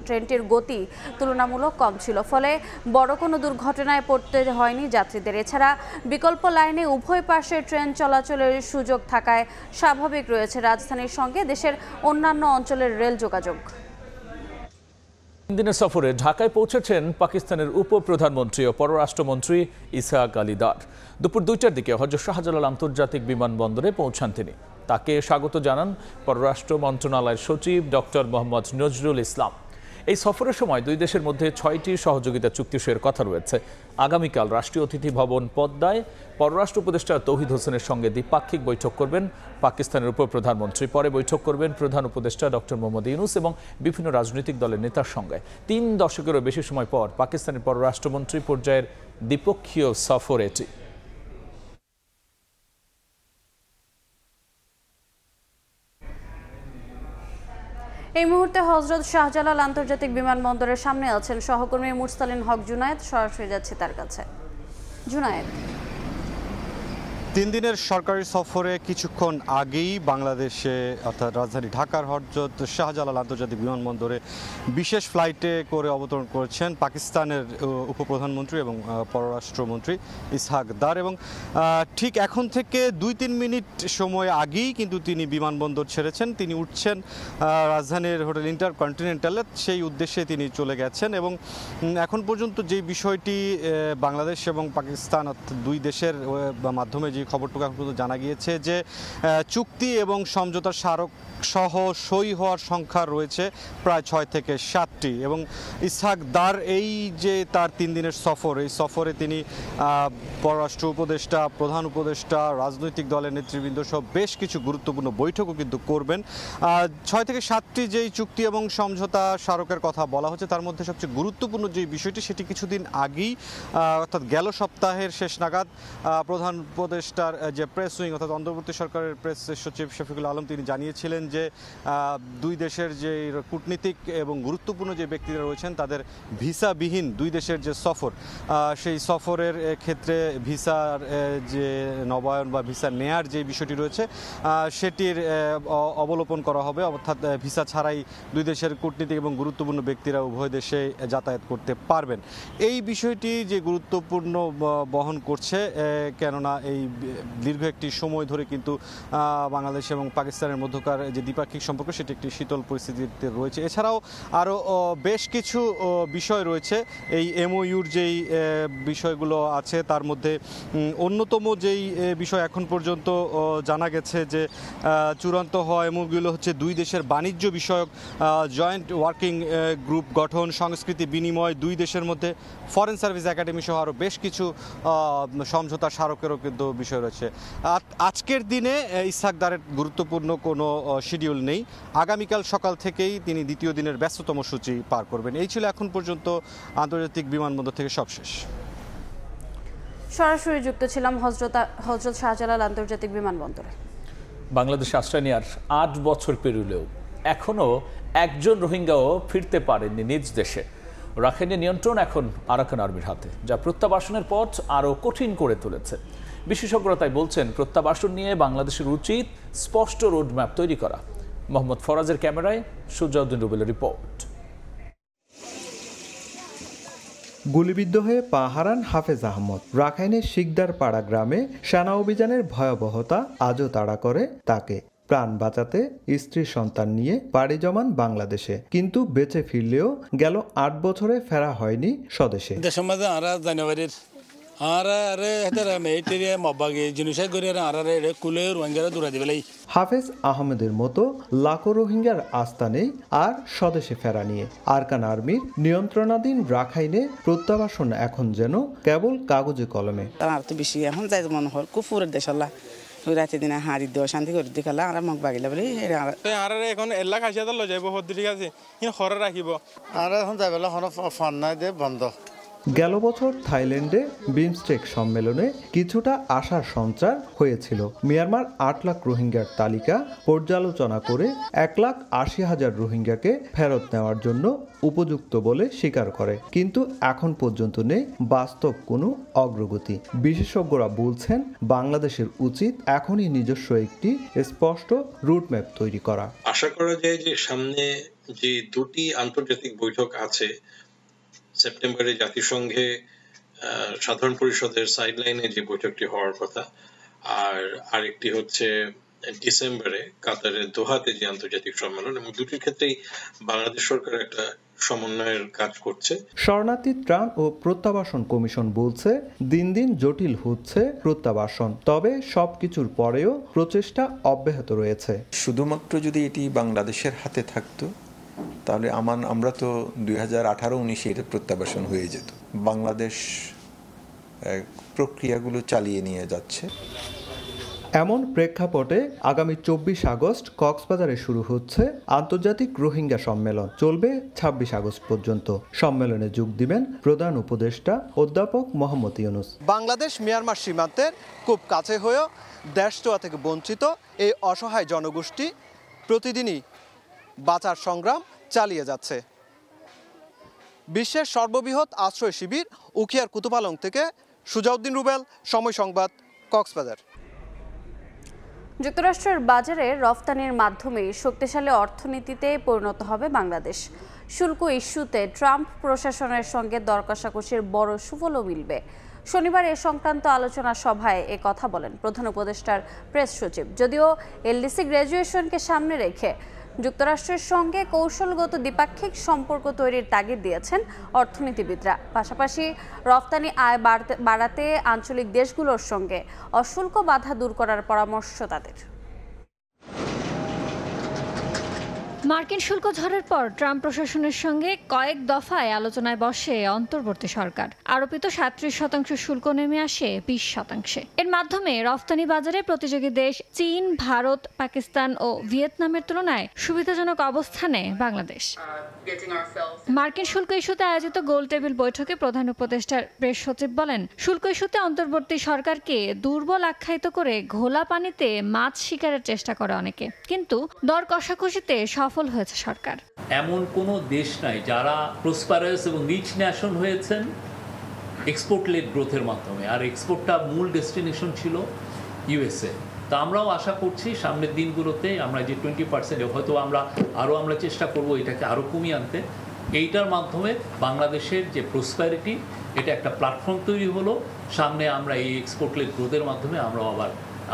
ট্রেনটির গতি তুলনামূলক কম ছিল, ফলে বড় কোনো দুর্ঘটনায় পড়তে হয়নি যাত্রীদের। এছাড়া বিকল্প লাইনে উভয় পাশে ট্রেন চলাচলের সুযোগ থাকায় স্বাভাবিক রয়েছে রাজধানীর সঙ্গে দেশের অন্যান্য অঞ্চলের রেল যোগাযোগ। 3 দিনের সফরে ঢাকায় পৌঁছেছেন পাকিস্তানের উপপ্রধানমন্ত্রী ও পররাষ্ট্রমন্ত্রী ইসহাক আলী দার। দুপুর 2টার দিকে হযরত শাহজালাল আন্তর্জাতিক বিমানবন্দরে পৌঁছান তিনি। তাকে স্বাগত জানান পররাষ্ট্র মন্ত্রণালয়ের সচিব ডক্টর মোহাম্মদ নজরুল ইসলাম। এই সফরের সময় দুই দেশের মধ্যে 6টি সহযোগিতা চুক্তি সইয়ের কথা রয়েছে। আগামীকাল রাষ্ট্রীয় অতিথি ভবন পদ্মায় পররাষ্ট্র উপদেষ্টা তৌহিদ হোসেনের সঙ্গে দ্বিপাক্ষিক বৈঠক করবেন পাকিস্তানের উপপ্রধানমন্ত্রী। পরে বৈঠক করবেন প্রধান উপদেষ্টা ডক্টর মোহাম্মদ ইউনুস এবং বিভিন্ন রাজনৈতিক দলের নেতার সঙ্গে। 3 দশকেরও বেশি সময় পর পাকিস্তানের পররাষ্ট্রমন্ত্রী পর্যায়ের দ্বিপক্ষীয় সফর এটি। এই মুহূর্তে হযরত শাহজালাল আন্তর্জাতিক বিমানবন্দরের সামনে আছেন সহকর্মী মুরসালিন হক জুনায়েদ। সরাসরি যাচ্ছে তার কাছে। জুনায়েদ, 3 দিনের সরকারি সফরে কিছুক্ষণ আগেই বাংলাদেশে অর্থাৎ রাজধানী ঢাকার হযরত শাহজালাল আন্তর্জাতিক বিমানবন্দরে বিশেষ ফ্লাইটে করে অবতরণ করেছেন পাকিস্তানের উপপ্রধানমন্ত্রী এবং পররাষ্ট্রমন্ত্রী ইসহাক দার। এবং ঠিক এখন থেকে 2-3 মিনিট সময় আগেই কিন্তু তিনি বিমানবন্দর ছেড়েছেন। তিনি উঠছেন রাজধানীর হোটেল ইন্টারকন্টিনেন্টালে, সেই উদ্দেশ্যে তিনি চলে গেছেন। এবং এখন পর্যন্ত যে বিষয়টি বাংলাদেশ এবং পাকিস্তান অর্থাৎ দুই দেশের মাধ্যমে যে খবরটুকু এখন পর্যন্ত জানা গিয়েছে যে চুক্তি এবং সমঝোতার স্মারক সহ সই হওয়ার সংখ্যা রয়েছে প্রায় 6 থেকে 7টি এবং ইসহাক দার এই যে তার 3 দিনের সফর, এই সফরে তিনি পররাষ্ট্র উপদেষ্টা, প্রধান উপদেষ্টা, রাজনৈতিক দলের নেতৃবৃন্দ সহ বেশ কিছু গুরুত্বপূর্ণ বৈঠকও কিন্তু করবেন। 6 থেকে 7টি যেই চুক্তি এবং সমঝোতা স্মারকের কথা বলা হচ্ছে তার মধ্যে সবচেয়ে গুরুত্বপূর্ণ যে বিষয়টি সেটি কিছুদিন আগেই অর্থাৎ গেল সপ্তাহের শেষ নাগাদ প্রধান উপদেষ্টার যে প্রেস উইং অর্থাৎ অন্তর্বর্তী সরকারের প্রেস সচিব শফিকুল আলম তিনি জানিয়েছিলেন যে দুই দেশের যে কূটনীতিক এবং গুরুত্বপূর্ণ যে ব্যক্তিরা রয়েছেন তাদের ভিসাবিহীন দুই দেশের যে সফর, সেই সফরের ক্ষেত্রে ভিসার যে নবায়ন বা ভিসা নেয়ার যে বিষয়টি রয়েছে সেটির অবলোপন করা হবে, অর্থাৎ ভিসা ছাড়াই দুই দেশের কূটনীতিক এবং গুরুত্বপূর্ণ ব্যক্তিরা উভয় দেশে যাতায়াত করতে পারবেন। এই বিষয়টি যে গুরুত্বপূর্ণ বহন করছে, কেননা এই দীর্ঘ একটি সময় ধরে কিন্তু বাংলাদেশ এবং পাকিস্তানের মধ্যকার যে দ্বিপাক্ষিক সম্পর্ক সেটি একটি শীতল পরিস্থিতিতে রয়েছে। এছাড়াও আরও বেশ কিছু বিষয় রয়েছে এই এমওইউর যেই বিষয়গুলো আছে তার মধ্যে অন্যতম যেই বিষয় এখন পর্যন্ত জানা গেছে যে চূড়ান্ত হওয়া এমওইউগুলো হচ্ছে দুই দেশের বাণিজ্য বিষয়ক জয়েন্ট ওয়ার্কিং গ্রুপ গঠন, সংস্কৃতি বিনিময়, দুই দেশের মধ্যে ফরেন সার্ভিস একাডেমি সহ আরও বেশ কিছু সমঝোতা স্মারকেরও কিন্তু বিষয় রয়েছে। আজকের দিনে ইসহাক দারের গুরুত্বপূর্ণ কোনো শিডিউল নেই, আগামীকাল সকাল থেকেই তিনি দ্বিতীয় দিনের ব্যস্ততম সূচি পার করবেন। এই ছিল এখন পর্যন্ত আন্তর্জাতিক বিমানবন্দর থেকে সবশেষ। সরাসরি যুক্ত ছিলাম হযরত শাহজালাল আন্তর্জাতিক বিমানবন্দরে। বাংলাদেশে আশ্রয় নেওয়ার 8 বছর পেরুলেও এখনও একজন রোহিঙ্গাও ফিরতে পারেননি নিজ দেশে। রাখাইনের নিয়ন্ত্রণ এখন আরাকান আর্মির হাতে, যা প্রত্যাবাসনের পথ আরও কঠিন করে তুলেছে। বিশেষজ্ঞরা তাই বলছেন প্রত্যাবাসন নিয়ে বাংলাদেশের উচিত স্পষ্ট রোডম্যাপ তৈরি করা। মোহাম্মদ ফরাজের ক্যামেরায় সুজাউদ্দিন রুবেলের রিপোর্ট। গুলিবিদ্ধ হয়ে পা হারান হাফেজ আহমদ। রাখাইনের শিকদার পাড়া গ্রামে সেনা অভিযানের ভয়াবহতা আজও তাড়া করে তাকে। প্রাণ বাঁচাতে স্ত্রী সন্তান নিয়ে পাড়ি জমান বাংলাদেশে, কিন্তু বেঁচে ফিরলেও গেল 8 বছরে ফেরা হয়নি স্বদেশে। হাফেজ আহমেদের মতো লাখো রোহিঙ্গার আস্থা নেই আর স্বদেশে ফেরা নিয়ে। আরাকান আর্মির নিয়ন্ত্রণাধীন রাখাইনে প্রত্যাবাসন এখন যেন কেবল কাগজে কলমে। বেশি এখন যাই মনে হয় কুফুরের দেশ রাতে দিনে হাড়ি দেওয়া শান্তি করে দেখালা আর মগ বাগিলা বলে আর এখন এলাকা খাইছে তো লই যাইব হদ্দি ঠিক আছে কিন্তু খরে রাখিব আর এখন যাইবেলা হন ফান নাই দে বন্ধ। গেল বছর থাইল্যান্ডে বিমস্টেক সম্মেলনে কিছুটা আশার সঞ্চার হয়েছিল। মিয়ানমার 8 লাখ রোহিঙ্গার তালিকা পর্যালোচনা করে 1,80,000 রোহিঙ্গাকে ফেরত নেওয়ার জন্য উপযুক্ত বলে স্বীকার করে, কিন্তু এখন পর্যন্ত নেই বাস্তব কোনো অগ্রগতি। বিশেষজ্ঞরা বলছেন বাংলাদেশের উচিত এখনই নিজস্ব একটি স্পষ্ট রুটম্যাপ তৈরি করা। আশা করা যায় যে সামনে যে 2টি আন্তর্জাতিক বৈঠক আছে, সেপ্টেম্বরে জাতিসংঘে সাধারণ পরিষদের সাইডলাইনে যে বৈঠকটি হওয়ার কথা, আর আরেকটি হচ্ছে ডিসেম্বরে কাতারের দোহাতে যে আন্তর্জাতিক সম্মেলন, এবং দুটির ক্ষেত্রেই বাংলাদেশ সরকার একটা সমন্বয়ের কাজ করছে। শরণার্থী ত্রাণ ও প্রত্যাবাসন কমিশন বলছে দিন দিন জটিল হচ্ছে প্রত্যাবাসন, তবে সবকিছুর পরেও প্রচেষ্টা অব্যাহত রয়েছে। শুধুমাত্র যদি এটি বাংলাদেশের হাতে থাকতো তাহলে আমরা তো 2018-19 এর প্রত্যাবাসন হয়ে যেত। বাংলাদেশ প্রক্রিয়াগুলো চালিয়ে নিয়ে যাচ্ছে। এমন প্রেক্ষাপটে আগামী 24 আগস্ট কক্সবাজারে শুরু হচ্ছে আন্তর্জাতিক রোহিঙ্গা সম্মেলন, চলবে 26 আগস্ট পর্যন্ত। সম্মেলনে যোগ দিবেন প্রধান উপদেষ্টা অধ্যাপক মোহাম্মদ ইউনুস। বাংলাদেশ মিয়ানমার সীমান্তের খুব কাছে হয়েও দেশছোয়া থেকে বঞ্চিত এই অসহায় জনগোষ্ঠী প্রতিদিনই বাঁচার সংগ্রাম চালিয়ে যাচ্ছে। বিশ্বের সর্ববৃহৎ আশ্রয় শিবির উখিয়ার কুতুপালং থেকে সুজাউদ্দিন রুবেল, সময় সংবাদ, কক্সবাজার। যুক্তরাষ্ট্রের বাজারে রফতানির মাধ্যমে শক্তিশালী অর্থনীতিতে পরিণত হবে বাংলাদেশ। শুল্ক ইস্যুতে ট্রাম্প প্রশাসনের সঙ্গে দর কষাকষির বড় সুফলও মিলবে। শনিবার এ সংক্রান্ত আলোচনা সভায় এ কথা বলেন প্রধান উপদেষ্টার প্রেস সচিব। যদিও এলডিসি গ্র্যাজুয়েশনকে সামনে রেখে যুক্তরাষ্ট্রের সঙ্গে কৌশলগত দ্বিপাক্ষিক সম্পর্ক তৈরির তাগিদ দিয়েছেন অর্থনীতিবিদরা। পাশাপাশি রফতানি আয় বাড়াতে আঞ্চলিক দেশগুলোর সঙ্গে অশুল্ক বাধা দূর করার পরামর্শ তাদের। মার্কিন শুল্ক ঝড়ের পর ট্রাম্প প্রশাসনের সঙ্গে কয়েক দফায় আলোচনায় বসে অন্তর্বর্তী সরকার। আরোপিত 37% শুল্ক নেমে আসে 20%। এর মাধ্যমে রফতানি বাজারে প্রতিযোগী দেশ চীন, ভারত, পাকিস্তান ও ভিয়েতনামের তুলনায় সুবিধাজনক অবস্থানে বাংলাদেশ। মার্কিন শুল্ক ইস্যুতে আয়োজিত গোল টেবিল বৈঠকে প্রধান উপদেষ্টার প্রেস সচিব বলেন, শুল্ক ইস্যুতে অন্তর্বর্তী সরকারকে দুর্বল আখ্যায়িত করে ঘোলা পানিতে মাছ শিকারের চেষ্টা করে অনেকে, কিন্তু দর কষাকষিতে সফল হয়েছে সরকার। এমন কোনো দেশ নাই যারা প্রসপারাস এবং রিচ ন্যাশন হয়েছেন এক্সপোর্ট লেড গ্রোথের মাধ্যমে, আর এক্সপোর্টটা মূল ডেস্টিনেশন ছিল ইউএসএ। তো আমরাও আশা করছি সামনের দিনগুলোতে আমরা যে 20% হয়তো আমরা চেষ্টা করব এটাকে আরও কমিয়ে আনতে। এইটার মাধ্যমে বাংলাদেশের যে প্রসপ্যারিটি, এটা একটা প্ল্যাটফর্ম তৈরি হলো। সামনে আমরা এই এক্সপোর্ট লেড গ্রোথের মাধ্যমে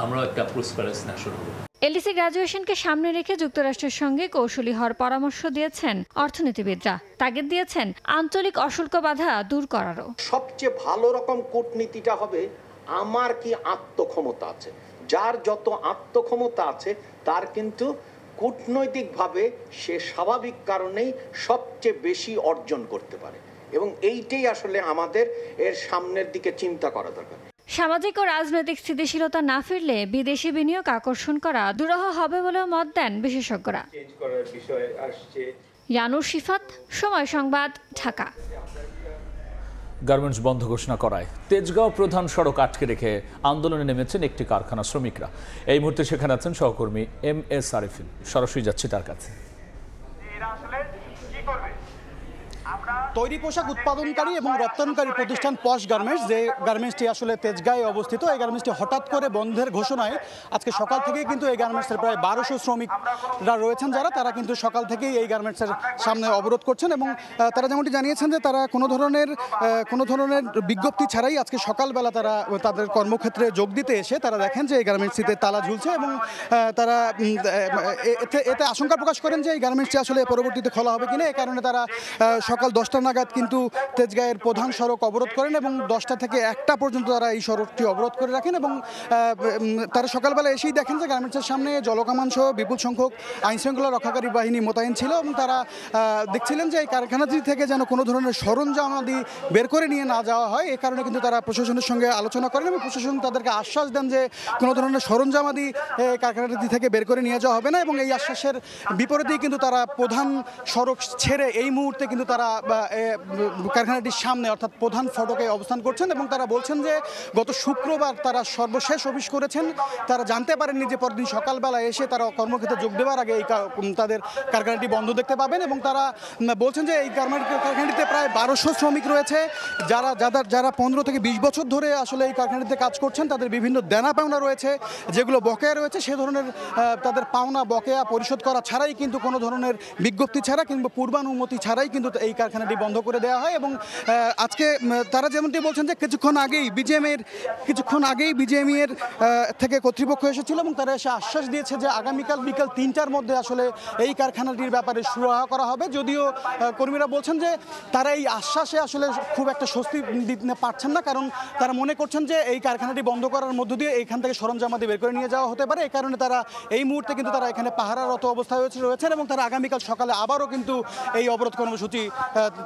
আমরা একটা প্রসপারাস ন্যাশন হব। এলডিসি গ্র্যাজুয়েশনকে সামনে রেখে যুক্তরাষ্ট্রের সঙ্গে কৌশলী হওয়ার পরামর্শ দিয়েছেন অর্থনীতিবিদরা। তাগিদ দিয়েছেন আঞ্চলিক অশুল্ক বাধা দূর করারও। সবচেয়ে ভালো রকম কূটনীতিটা হবে আমার কি আত্মক্ষমতা আছে। যার যত আত্মক্ষমতা আছে তার কিন্তু কূটনৈতিকভাবে সে স্বাভাবিক কারণেই সবচেয়ে বেশি অর্জন করতে পারে, এবং এইটাই আসলে আমাদের এর সামনের দিকে চিন্তা করা দরকার। সামাজিক ও রাজনৈতিক স্থিতিশীলতা না ফিরলে বিদেশি বিনিয়োগ আকর্ষণ করা দুরূহ হবে বলেও মত দেন বিশেষজ্ঞরা। ইয়ানুর শিফাত, সময় সংবাদ, ঢাকা। গার্মেন্টস বন্ধ ঘোষণা করায় তেজগাঁও প্রধান সড়ক আটকে রেখে আন্দোলনে নেমেছেন একটি কারখানা শ্রমিকরা। এই মুহূর্তে সেখানে আছেন সহকর্মী MS আরিফিন। সরাসরি যাচ্ছি তার কাছে। তৈরি পোশাক উৎপাদনকারী এবং রপ্তানিকারী প্রতিষ্ঠান পশ গার্মেন্টস, যে গার্মেন্টসটি আসলে তেজগাঁয়ে অবস্থিত, এই গার্মেন্টসটি হঠাৎ করে বন্ধের ঘোষণায় আজকে সকাল থেকেই কিন্তু এই গার্মেন্টসের প্রায় 1200 শ্রমিকরা রয়েছেন তারা কিন্তু সকাল থেকেই এই গার্মেন্টসের সামনে অবরোধ করছেন। এবং তারা যেমনটি জানিয়েছেন যে তারা কোনো ধরনের বিজ্ঞপ্তি ছাড়াই আজকে সকালবেলা তারা তাদের কর্মক্ষেত্রে যোগ দিতে এসে তারা দেখেন যে এই গার্মেন্টসটিতে তালা ঝুলছে, এবং তারা এতে আশঙ্কা প্রকাশ করেন যে এই গার্মেন্টসটি আসলে পরবর্তীতে খোলা হবে কিনা। এই কারণে তারা সকাল 10টা নাগাদ কিন্তু তেজগাঁয়ের প্রধান সড়ক অবরোধ করেন, এবং 10টা থেকে 1টা পর্যন্ত তারা এই সড়কটি অবরোধ করে রাখেন। এবং তারা সকালবেলা এসেই দেখেন যে গার্মেন্টসের সামনে জলকামান সহ বিপুল সংখ্যক আইনশৃঙ্খলা রক্ষাকারী বাহিনী মোতায়েন ছিল, এবং তারা দেখছিলেন যে এই কারখানাটি থেকে যেন কোনো ধরনের সরঞ্জামাদি বের করে নিয়ে না যাওয়া হয়। এই কারণে কিন্তু তারা প্রশাসনের সঙ্গে আলোচনা করেন, এবং প্রশাসন তাদেরকে আশ্বাস দেন যে কোনো ধরনের সরঞ্জামাদি কারখানাটি থেকে বের করে নিয়ে যাওয়া হবে না। এবং এই আশ্বাসের বিপরীতেই কিন্তু তারা প্রধান সড়ক ছেড়ে এই মুহূর্তে কিন্তু তারা কারখানাটির সামনে অর্থাৎ প্রধান ফটকে অবস্থান করছেন, এবং তারা বলছেন যে গত শুক্রবার তারা সর্বশেষ অফিস করেছেন। তারা জানতে পারেননি যে পরদিন সকালবেলা এসে তারা কর্মক্ষেত্রে যোগ দেওয়ার আগে এই তাদের কারখানাটি বন্ধ দেখতে পাবেন। এবং তারা বলছেন যে এই কারখানাটিতে প্রায় 1200 শ্রমিক রয়েছে, যারা 15 থেকে 20 বছর ধরে আসলে এই কারখানাটিতে কাজ করছেন। তাদের বিভিন্ন দেনা পাওনা রয়েছে, যেগুলো বকেয়া রয়েছে, সে ধরনের তাদের পাওনা বকেয়া পরিশোধ করা ছাড়াই কিন্তু কোনো ধরনের বিজ্ঞপ্তি ছাড়া কিংবা পূর্বানুমতি ছাড়াই কিন্তু এই কারখানাটি বন্ধ করে দেওয়া হয়। এবং আজকে তারা যেমনটি বলছেন যে কিছুক্ষণ আগেই বিজিএমইএর থেকে কর্তৃপক্ষ এসেছিল, এবং তারা এসে আশ্বাস দিয়েছে যে আগামীকাল বিকাল 3টার মধ্যে আসলে এই কারখানাটির ব্যাপারে সুরাহা করা হবে। যদিও কর্মীরা বলছেন যে তারা এই আশ্বাসে আসলে খুব একটা স্বস্তি দিতে পারছেন না, কারণ তারা মনে করছেন যে এই কারখানাটি বন্ধ করার মধ্য দিয়ে এইখান থেকে সরঞ্জামাদি বের করে নিয়ে যাওয়া হতে পারে। এই কারণে তারা এই মুহূর্তে কিন্তু তারা এখানে পাহারারত অবস্থায় রয়েছেন, এবং তারা আগামীকাল সকালে আবারও কিন্তু এই অবরোধ কর্মসূচি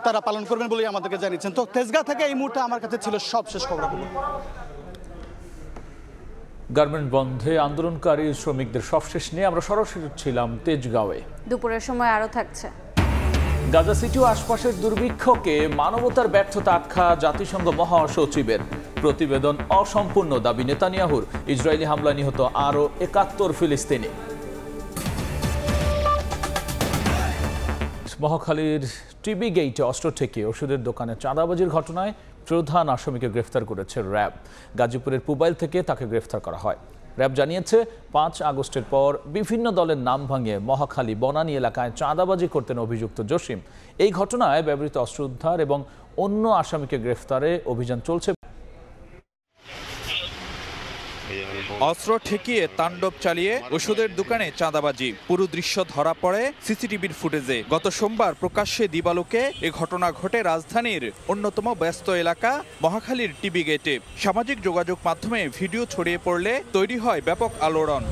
তারা পালন করবেন বলেই আমাদেরকে জানিয়েছেন। তো তেজগাঁ থেকে এই মুহূর্তে আমার কাছে ছিল সবশেষ খবরগুলো। গার্মেন্ট বন্ধে আন্দোলনকারী শ্রমিকদের সবশেষ নিয়ে আমরা সরাসরি ছিলাম তেজগাঁওয়ে। দুপুরের সময় আরও থাকছে। গাজা সিটি ও আশপাশের দুর্ভিক্ষকে মানবতার ব্যর্থতা আখ্যা জাতিসংঘ মহাসচিবের। প্রতিবেদন অসম্পূর্ণ দাবি নেতানিয়াহুর। ইসরায়েলি হামলায় নিহত আরও 71 ফিলিস্তিনি। মহাখালীর টিবি গেইটে অস্ত্র ঠেকিয়ে ওষুধের দোকানে চাঁদাবাজির ঘটনায় প্রধান আসামিকে গ্রেফতার করেছে র্যাব। গাজীপুরের পুবাইল থেকে তাকে গ্রেফতার করা হয়। র্যাব জানিয়েছে 5 আগস্টের পর বিভিন্ন দলের নাম ভাঙিয়ে মহাখালী বনানী এলাকায় চাঁদাবাজি করতেন অভিযুক্ত জসিম। এই ঘটনায় ব্যবহৃত অস্ত্র উদ্ধার এবং অন্য আসামিকে গ্রেফতারে অভিযান চলছে। অস্ত্র ঠেকিয়ে তাণ্ডব চালিয়ে ওষুধের দোকানে চাঁদাবাজি, পুরো দৃশ্য ধরা পড়ে সিসিটিভির ফুটেজে। গত সোমবার প্রকাশ্যে দিবালোকে এ ঘটনা ঘটে রাজধানীর অন্যতম ব্যস্ত এলাকা মহাখালীর টিবি গেটে। সামাজিক যোগাযোগ মাধ্যমে ভিডিও ছড়িয়ে পড়লে তৈরি হয় ব্যাপক আলোড়ন।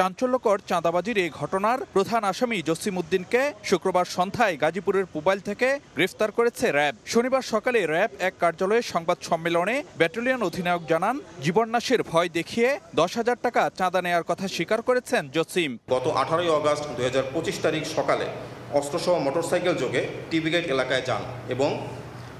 চাঞ্চল্যকর চাঁদাবাজির এই ঘটনার প্রধান আসামি জসিম উদ্দিনকে শুক্রবার সন্ধ্যায় গাজীপুরের পুবাইল থেকে গ্রেফতার করেছে র্যাব। শনিবার সকালে র্যাব এক কার্যালয়ে সংবাদ সম্মেলনে ব্যাটালিয়ন অধিনায়ক জানান, জীবননাশের ভয় দেখিয়ে 10,000 টাকা চাঁদা নেওয়ার কথা স্বীকার করেছেন জসিম। গত 18 আগস্ট 2025 তারিখ সকালে অস্ত্রসহ মোটরসাইকেল যোগে টিবি গেট এলাকায় যান এবং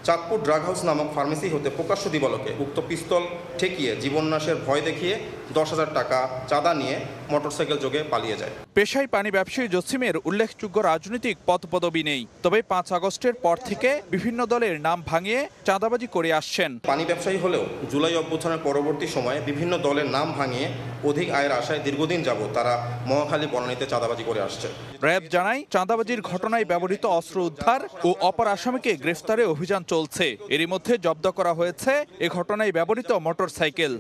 চাঁদপুর ড্রাগ হাউস নামক ফার্মেসি হতে প্রকাশ্য দিবালোকে উক্ত পিস্তল ঠেকিয়ে জীবননাশের ভয় দেখিয়ে 10,000 টাকা চাঁদা নিয়ে মোটরসাইকেল যোগে পালিয়ে যায়। পেশায় পানি ব্যবসায়ী জসিমের উল্লেখযোগ্য রাজনৈতিক পদপদবি নেই, তবে 5 আগস্টের পর থেকে বিভিন্ন দলের নাম ভাঙিয়ে চাঁদাবাজি করে আসছেন। পানি ব্যবসায়ী হলেও জুলাই অভ্যুত্থানের পরবর্তী সময়ে বিভিন্ন দলের নাম ভাঙিয়ে অধিক আয়ের আশায় দীর্ঘদিন যাবৎ তারা মহাখালী বনানীতে চাঁদাবাজি করে আসছে। র্যাব জানায়, চাঁদাবাজির ঘটনায় ব্যবহৃত অস্ত্র উদ্ধার ও অপর আসামিকে গ্রেফতারে অভিযান চলছে। এরই মধ্যে জব্দ করা হয়েছে এ ঘটনায় ব্যবহৃত মোটরসাইকেল।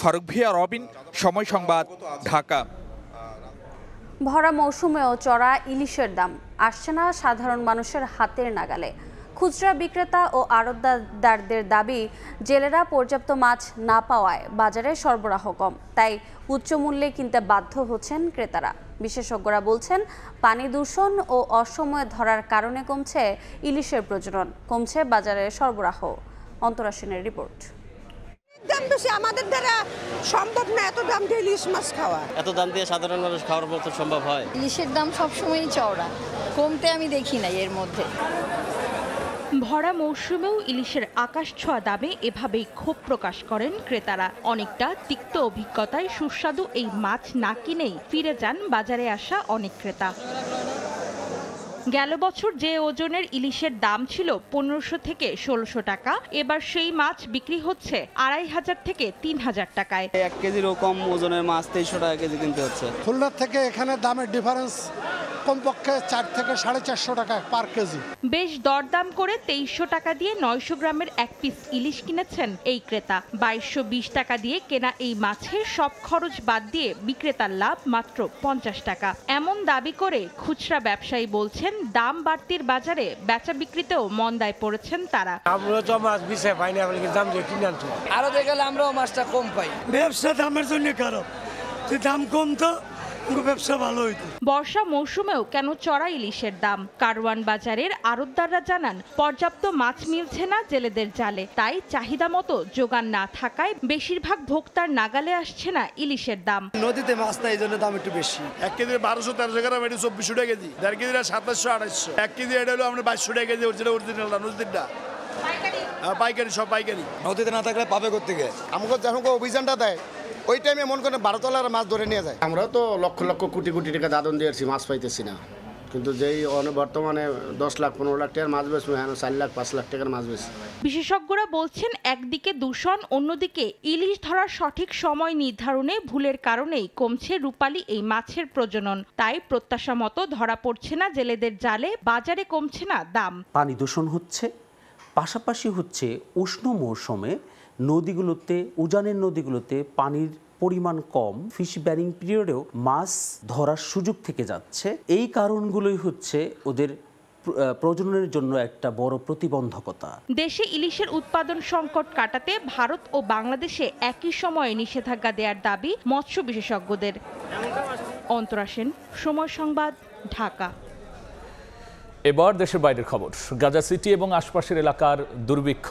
ফারুক ভিয়া, রবিন, সময় সংবাদ, ঢাকা। ভরা মৌসুমেও চড়া ইলিশের দাম আসছে না সাধারণ মানুষের হাতের নাগালে। খুচরা বিক্রেতা ও আড়তদারদের দাবি, জেলেরা পর্যাপ্ত মাছ না পাওয়ায় বাজারে সরবরাহ কম, তাই উচ্চ মূল্যে কিনতে বাধ্য হচ্ছেন ক্রেতারা। বিশেষজ্ঞরা বলছেন, পানি দূষণ ও অসময়ে ধরার কারণে কমছে ইলিশের প্রজনন, কমছে বাজারে সরবরাহ। অন্তরা সেনের রিপোর্ট। দাম বেশি, আমাদের দ্বারা সম্ভব না এত দাম দিয়ে ইলিশ মাছ খাওয়া। এত দাম দিয়ে সাধারণ মানুষ খাওয়ার মতো সম্ভব হয়? ইলিশের দাম সবসময়ই চওড়া, কমতে আমি দেখি না এর মধ্যে। ভরা মৌসুমেও ইলিশের আকাশ ছোঁয়া দামে এভাবেই ক্ষোভ প্রকাশ করেন ক্রেতারা। অনেকটা তিক্ত অভিজ্ঞতায় সুস্বাদু এই মাছ না কিনেই ফিরে যান বাজারে আসা অনেক ক্রেতা। গেল বছর যে ওজনের ইলিশের দাম ছিল 1500 থেকে 1600 টাকা, এবার সেই মাছ বিক্রি হচ্ছে 2500 থেকে 3000 টাকায়। 1 কেজিরও কম ওজনের মাছ 2300 টাকা কেজি কিনতে হচ্ছে। খুলনা থেকে এখানে দামের ডিফারেন্স কমপক্ষে 4 থেকে 450 টাকা পার কেজি। বেশ দরদাম করে 2300 টাকা দিয়ে 900 গ্রামের এক পিস ইলিশ কিনেছেন এই ক্রেতা। 2220 টাকা দিয়ে কেনা এই মাছের সব খরচ বাদ দিয়ে বিক্রেতার লাভ মাত্র 50 টাকা। এমন দাবি করে খুচরা ব্যবসায়ী বলছেন, দাম বাড়তির বাজারে বেচা বিক্রিতেও মন্দায় পড়েছেন তারা। আমরা তো মাছ বিছে পাই না, দাম দিয়ে কিনে আনছি। আরো দেখালে আমরাও মাছটা কম পাই। ব্যবসা দামের জন্য খারাপ, দাম কম তো ব্যবসা ভালো হইতো। বর্ষা মৌসুমেও কেন চড়া ইলিশের দাম? কারওয়ান বাজারের আড়তদাররা জানান, পর্যাপ্ত মাছ মিলছে না জেলেদের জালে, তাই চাহিদা মতো যোগান না থাকায় বেশিরভাগ ভোক্তার নাগালে আসছে না ইলিশের দাম। নদীতে মাছ না, এই জন্য দাম একটু বেশি। 1 কেজি 1200-1300 গ্রাম, এটা 2400 টাকা কেজি। 1.5 কেজি 2700-2800, 1 কেজি এটা হলো আমরা 2200 টাকা কেজি। অরিজিনালটা নদীটা পাইকারি, সব পাইকারি। নদীতে না থাকলে পাবে কোথেকে? আমাকে যখন অভিযানটা দেয় ওই টাইমে মন করে 12 তলার মাছ ধরে নিয়ে যায়। আমরা তো লক্ষ লক্ষ কোটি কোটি টাকা দাদন দিয়েছি, মাছ পাইতেছি না। কিন্তু যেই বর্তমানে 10 লাখ 15 লাখ টাকার মাছ বেশি, 4 লাখ 5 লাখ টাকার মাছ বেশি। বিশেষজ্ঞরা বলছেন, একদিকে দূষণ, অন্যদিকে ইলিশ ধরার সঠিক সময় নির্ধারণে ভুলের কারণেই কমছে রূপালী এই মাছের প্রজনন। তাই প্রত্যাশা মতো ধরা পড়ছে না জেলেদের জালে, বাজারে কমছে না দাম। পানি দূষণ হচ্ছে, পাশাপাশি হচ্ছে উষ্ণ মৌসুমে নদীগুলোতে, উজানের নদীগুলোতে পানির পরিমাণ কম, ফিশ ব্যারিং পিরিয়ডেও মাছ ধরার সুযোগ থেকে যাচ্ছে। এই কারণগুলোই হচ্ছে ওদের প্রজননের জন্য একটা বড় প্রতিবন্ধকতা। দেশে ইলিশের উৎপাদন সংকট কাটাতে ভারত ও বাংলাদেশে একই সময়ে নিষেধাজ্ঞা দেওয়ার দাবি মৎস্য বিশেষজ্ঞদের। অন্তরা সেন, সময় সংবাদ, ঢাকা। এবার দেশের বাইরের খবর। গাজা সিটি এবং আশপাশের এলাকার দুর্ভিক্ষ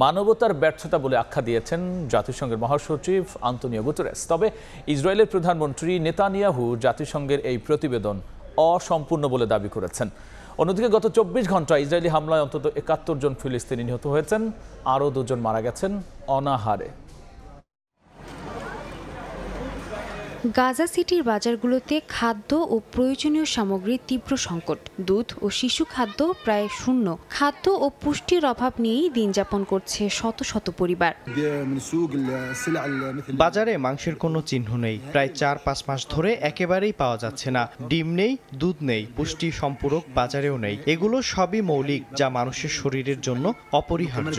মানবতার ব্যর্থতা বলে আখ্যা দিয়েছেন জাতিসংঘের মহাসচিব আন্তোনিও গুতেরেস। তবে ইসরায়েলের প্রধানমন্ত্রী নেতানিয়াহু জাতিসংঘের এই প্রতিবেদন অসম্পূর্ণ বলে দাবি করেছেন। অন্যদিকে গত 24 ঘন্টায় ইসরায়েলি হামলায় অন্তত 71 জন ফিলিস্তিনি নিহত হয়েছেন, আরও 2 জন মারা গেছেন অনাহারে। গাজা সিটির বাজারগুলোতে খাদ্য ও প্রয়োজনীয় সামগ্রীর তীব্র সংকট। দুধ ও শিশু খাদ্য প্রায় শূন্য। খাদ্য ও পুষ্টির অভাব নিয়েই দিন যাপন করছে শত শত পরিবার। বাজারে মাংসের কোনো চিহ্ন নেই। প্রায় 4-5 মাস ধরে একেবারেই পাওয়া যাচ্ছে না। ডিম নেই, দুধ নেই, পুষ্টি সম্পূরক বাজারেও নেই। এগুলো সবই মৌলিক, যা মানুষের শরীরের জন্য অপরিহার্য।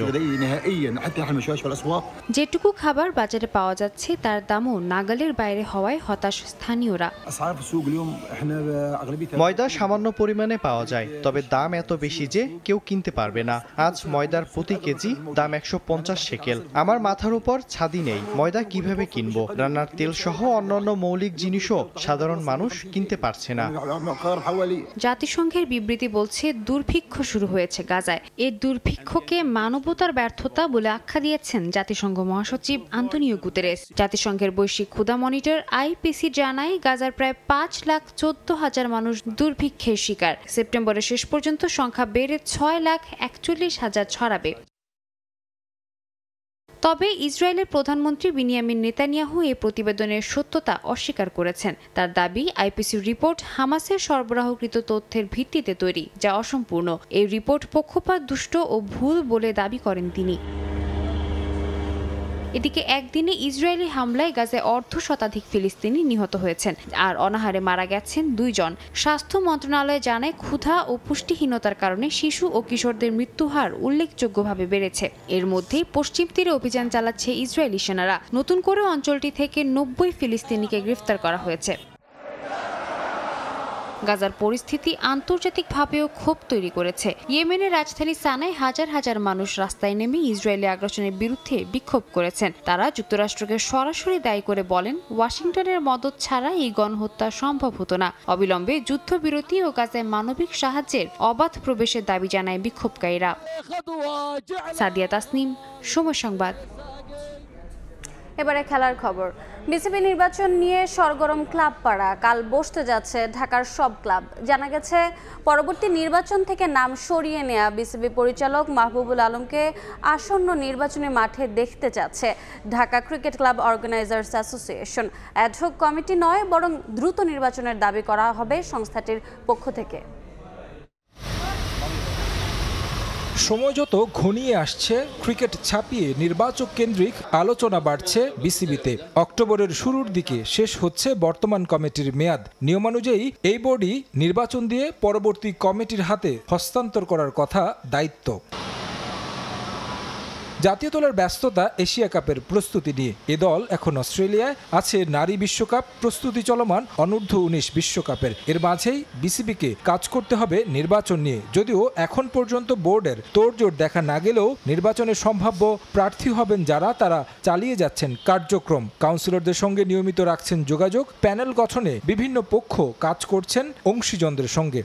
যেটুকু খাবার বাজারে পাওয়া যাচ্ছে তার দামও নাগালের বাইরে হওয়ায় হতাশ স্থানীয়রা। ময়দা সামান্য পরিমাণে পাওয়া যায়, তবে দাম এত বেশি যে কেউ কিনতে পারবে না। আজ ময়দার প্রতি কেজি দাম 150 শেকেল। আমার মাথার উপর ছাদি নেই, ময়দা কিভাবে কিনবো? রান্নার তেল সহ অন্যান্য মৌলিক জিনিসও সাধারণ মানুষ কিনতে পারছে না। জাতিসংঘের বিবৃতি বলছে দুর্ভিক্ষ শুরু হয়েছে গাজায়। এই দুর্ভিক্ষকে মানবতার ব্যর্থতা বলে আখ্যা দিয়েছেন জাতিসংঘ মহাসচিব আন্তোনিও গুতেরেস। জাতিসংঘের বৈশ্বিক ক্ষুধা মনিটর IPC জানায় গাজার প্রায় 5,14,000 মানুষ দুর্ভিক্ষের শিকার। সেপ্টেম্বরের শেষ পর্যন্ত সংখ্যা বেড়ে 6,41,000 ছড়াবে। তবে ইসরায়েলের প্রধানমন্ত্রী বিনিয়ামিন নেতানিয়াহু এই প্রতিবেদনের সত্যতা অস্বীকার করেছেন। তার দাবি, IPCর রিপোর্ট হামাসের সরবরাহকৃত তথ্যের ভিত্তিতে তৈরি, যা অসম্পূর্ণ। এই রিপোর্ট পক্ষপাত দুষ্ট ও ভুল বলে দাবি করেন তিনি। এদিকে একদিনে ইসরায়েলি হামলায় গাজায় 1/2 ফিলিস্তিনি নিহত হয়েছেন আর অনাহারে মারা গেছেন 2 জন। স্বাস্থ্য মন্ত্রণালয় জানায়, ক্ষুধা ও পুষ্টিহীনতার কারণে শিশু ও কিশোরদের মৃত্যুহার উল্লেখযোগ্যভাবে বেড়েছে। এর মধ্যেই পশ্চিম তীরে অভিযান চালাচ্ছে ইসরায়েলি সেনারা। নতুন করে অঞ্চলটি থেকে 90 ফিলিস্তিনিকে গ্রেফতার করা হয়েছে। গাজার পরিস্থিতি আন্তর্জাতিকভাবেও ক্ষোভ তৈরি করেছে। ইয়েমেনের রাজধানী সানায় হাজার হাজার মানুষ রাস্তায় নেমে ইসরায়েলি আগ্রাসনের বিরুদ্ধে বিক্ষোভ করেছেন। তারা যুক্তরাষ্ট্রকে সরাসরি দায়ী করে বলেন, ওয়াশিংটনের মদদ ছাড়া এই গণহত্যা সম্ভব হতো না। অবিলম্বে যুদ্ধবিরতি ও গাজায় মানবিক সাহায্যের অবাধ প্রবেশের দাবি জানায় বিক্ষোভকারীরা। সাদিয়া তাসনিম, সময় সংবাদ। এবারে খেলার খবর। বিসিবি নির্বাচন নিয়ে সরগরম ক্লাব পাড়া। কাল বসতে যাচ্ছে ঢাকার সব ক্লাব। জানা গেছে, পরবর্তী নির্বাচন থেকে নাম সরিয়ে নেওয়া বিসিবি পরিচালক মাহবুবুল আলমকে আসন্ন নির্বাচনী মাঠে দেখতে যাচ্ছে Dhaka cricket club organisers association. Ad hoc committee নয়, বরং দ্রুত নির্বাচনের দাবি করা হবে সংস্থাটির পক্ষ থেকে। সময় যত ঘনিয়ে আসছে, ক্রিকেট ছাপিয়ে নির্বাচক কেন্দ্রিক আলোচনা বাড়ছে বিসিবিতে। অক্টোবরের শুরুর দিকে শেষ হচ্ছে বর্তমান কমিটির মেয়াদ। নিয়মানুযায়ী এই বোর্ডই নির্বাচন দিয়ে পরবর্তী কমিটির হাতে হস্তান্তর করার কথা দায়িত্ব। জাতীয় দলের ব্যস্ততা এশিয়া কাপের প্রস্তুতি নিয়ে। এ দল এখন অস্ট্রেলিয়ায় আছে নারী বিশ্বকাপ প্রস্তুতি চলমান অনূর্ধ্ব-19 বিশ্বকাপের। এর মাঝেই বিসিবিকে কাজ করতে হবে নির্বাচন নিয়ে। যদিও এখন পর্যন্ত বোর্ডের তোড়জোড় দেখা না গেলেও নির্বাচনের সম্ভাব্য প্রার্থী হবেন যারা, তারা চালিয়ে যাচ্ছেন কার্যক্রম। কাউন্সিলরদের সঙ্গে নিয়মিত রাখছেন যোগাযোগ। প্যানেল গঠনে বিভিন্ন পক্ষ কাজ করছেন অংশীজনদের সঙ্গে।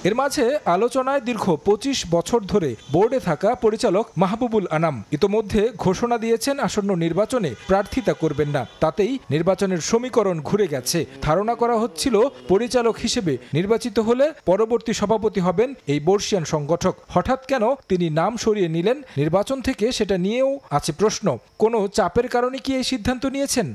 এর মাঝে আলোচনায় দীর্ঘ 25 বছর ধরে বোর্ডে থাকা পরিচালক মাহবুবুল আনাম ইতোমধ্যে ঘোষণা দিয়েছেন আসন্ন নির্বাচনে প্রার্থিতা করবেন না। তাতেই নির্বাচনের সমীকরণ ঘুরে গেছে। ধারণা করা হচ্ছিল পরিচালক হিসেবে নির্বাচিত হলে পরবর্তী সভাপতি হবেন এই বর্ষিয়ান সংগঠক। হঠাৎ কেন তিনি নাম সরিয়ে নিলেন নির্বাচন থেকে, সেটা নিয়েও আছে প্রশ্ন। কোনো চাপের কারণে কি এই সিদ্ধান্ত নিয়েছেন?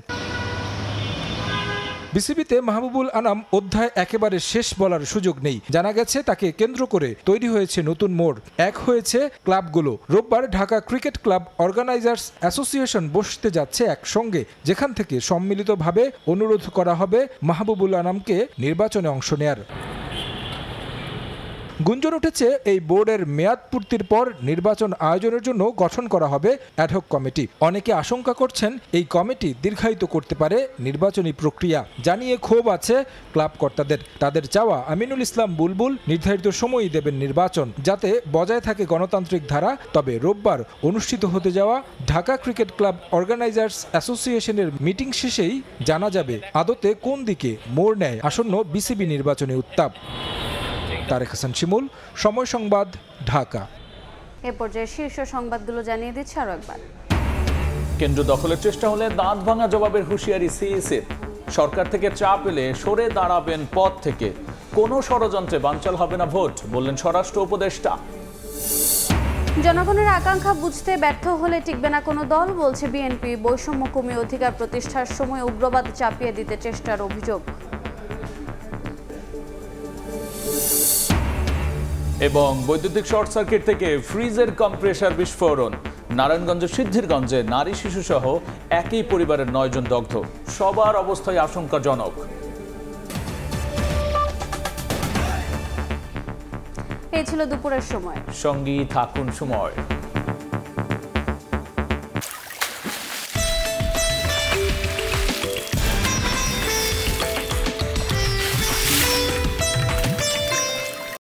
বিসিবিতে মাহবুবুল আনাম অধ্যায় একেবারে শেষ বলার সুযোগ নেই। জানা গেছে তাকে কেন্দ্র করে তৈরি হয়েছে নতুন মোড়। এক হয়েছে ক্লাবগুলো। রোববার Dhaka cricket club organisers association বসতে যাচ্ছে একসঙ্গে, যেখান থেকে সম্মিলিতভাবে অনুরোধ করা হবে মাহবুবুল আনামকে নির্বাচনে অংশ নেয়ার। গুঞ্জন উঠেছে এই বোর্ডের মেয়াদ পূর্তির পর নির্বাচন আয়োজনের জন্য গঠন করা হবে অ্যাডহক কমিটি। অনেকে আশঙ্কা করছেন এই কমিটি দীর্ঘায়িত করতে পারে নির্বাচনী প্রক্রিয়া। জানিয়ে ক্ষোভ আছে ক্লাব কর্তাদের। তাদের চাওয়া আমিনুল ইসলাম বুলবুল নির্ধারিত সময়ই দেবেন নির্বাচন, যাতে বজায় থাকে গণতান্ত্রিক ধারা। তবে রোববার অনুষ্ঠিত হতে যাওয়া ঢাকা ক্রিকেট ক্লাব অর্গানাইজার্স অ্যাসোসিয়েশনের মিটিং শেষেই জানা যাবে আদতে কোন দিকে মোড় নেয় আসন্ন বিসিবি নির্বাচনী উত্তাপ। তারেক হাসান শিমুল, সময় সংবাদ, ঢাকা। এ পর্যায়ে শীর্ষ সংবাদগুলো জানিয়ে দিচ্ছে আরো একবার। কেন্দ্র দখলের চেষ্টা হলে দাঁত ভাঙা জবাবের হুঁশিয়ারি সিইসির। সরকার থেকে চাপ এলে সরে দাঁড়াবেন পদ থেকে। কোনো ষড়যন্ত্রে বানচাল হবে না ভোট, বললেন স্বরাষ্ট্র উপদেষ্টা। জনগণের আকাঙ্ক্ষা বুঝতে ব্যর্থ হলে টিকবে না কোনো দল, বলছে বিএনপি। বৈষম্য কমিয়ে অধিকার প্রতিষ্ঠার সময় উগ্রবাদ চাপিয়ে দিতে চেষ্টার অভিযোগ। এবং বৈদ্যুতিক শর্ট সার্কিট থেকে ফ্রিজের কম্প্রেসার বিস্ফোরণ। নারায়ণগঞ্জের সিদ্ধিরগঞ্জে নারী শিশু সহ একই পরিবারের 9 জন দগ্ধ। সবার অবস্থায় আশঙ্কাজনক। এই ছিল দুপুরের সময়। সঙ্গী থাকুন সময়।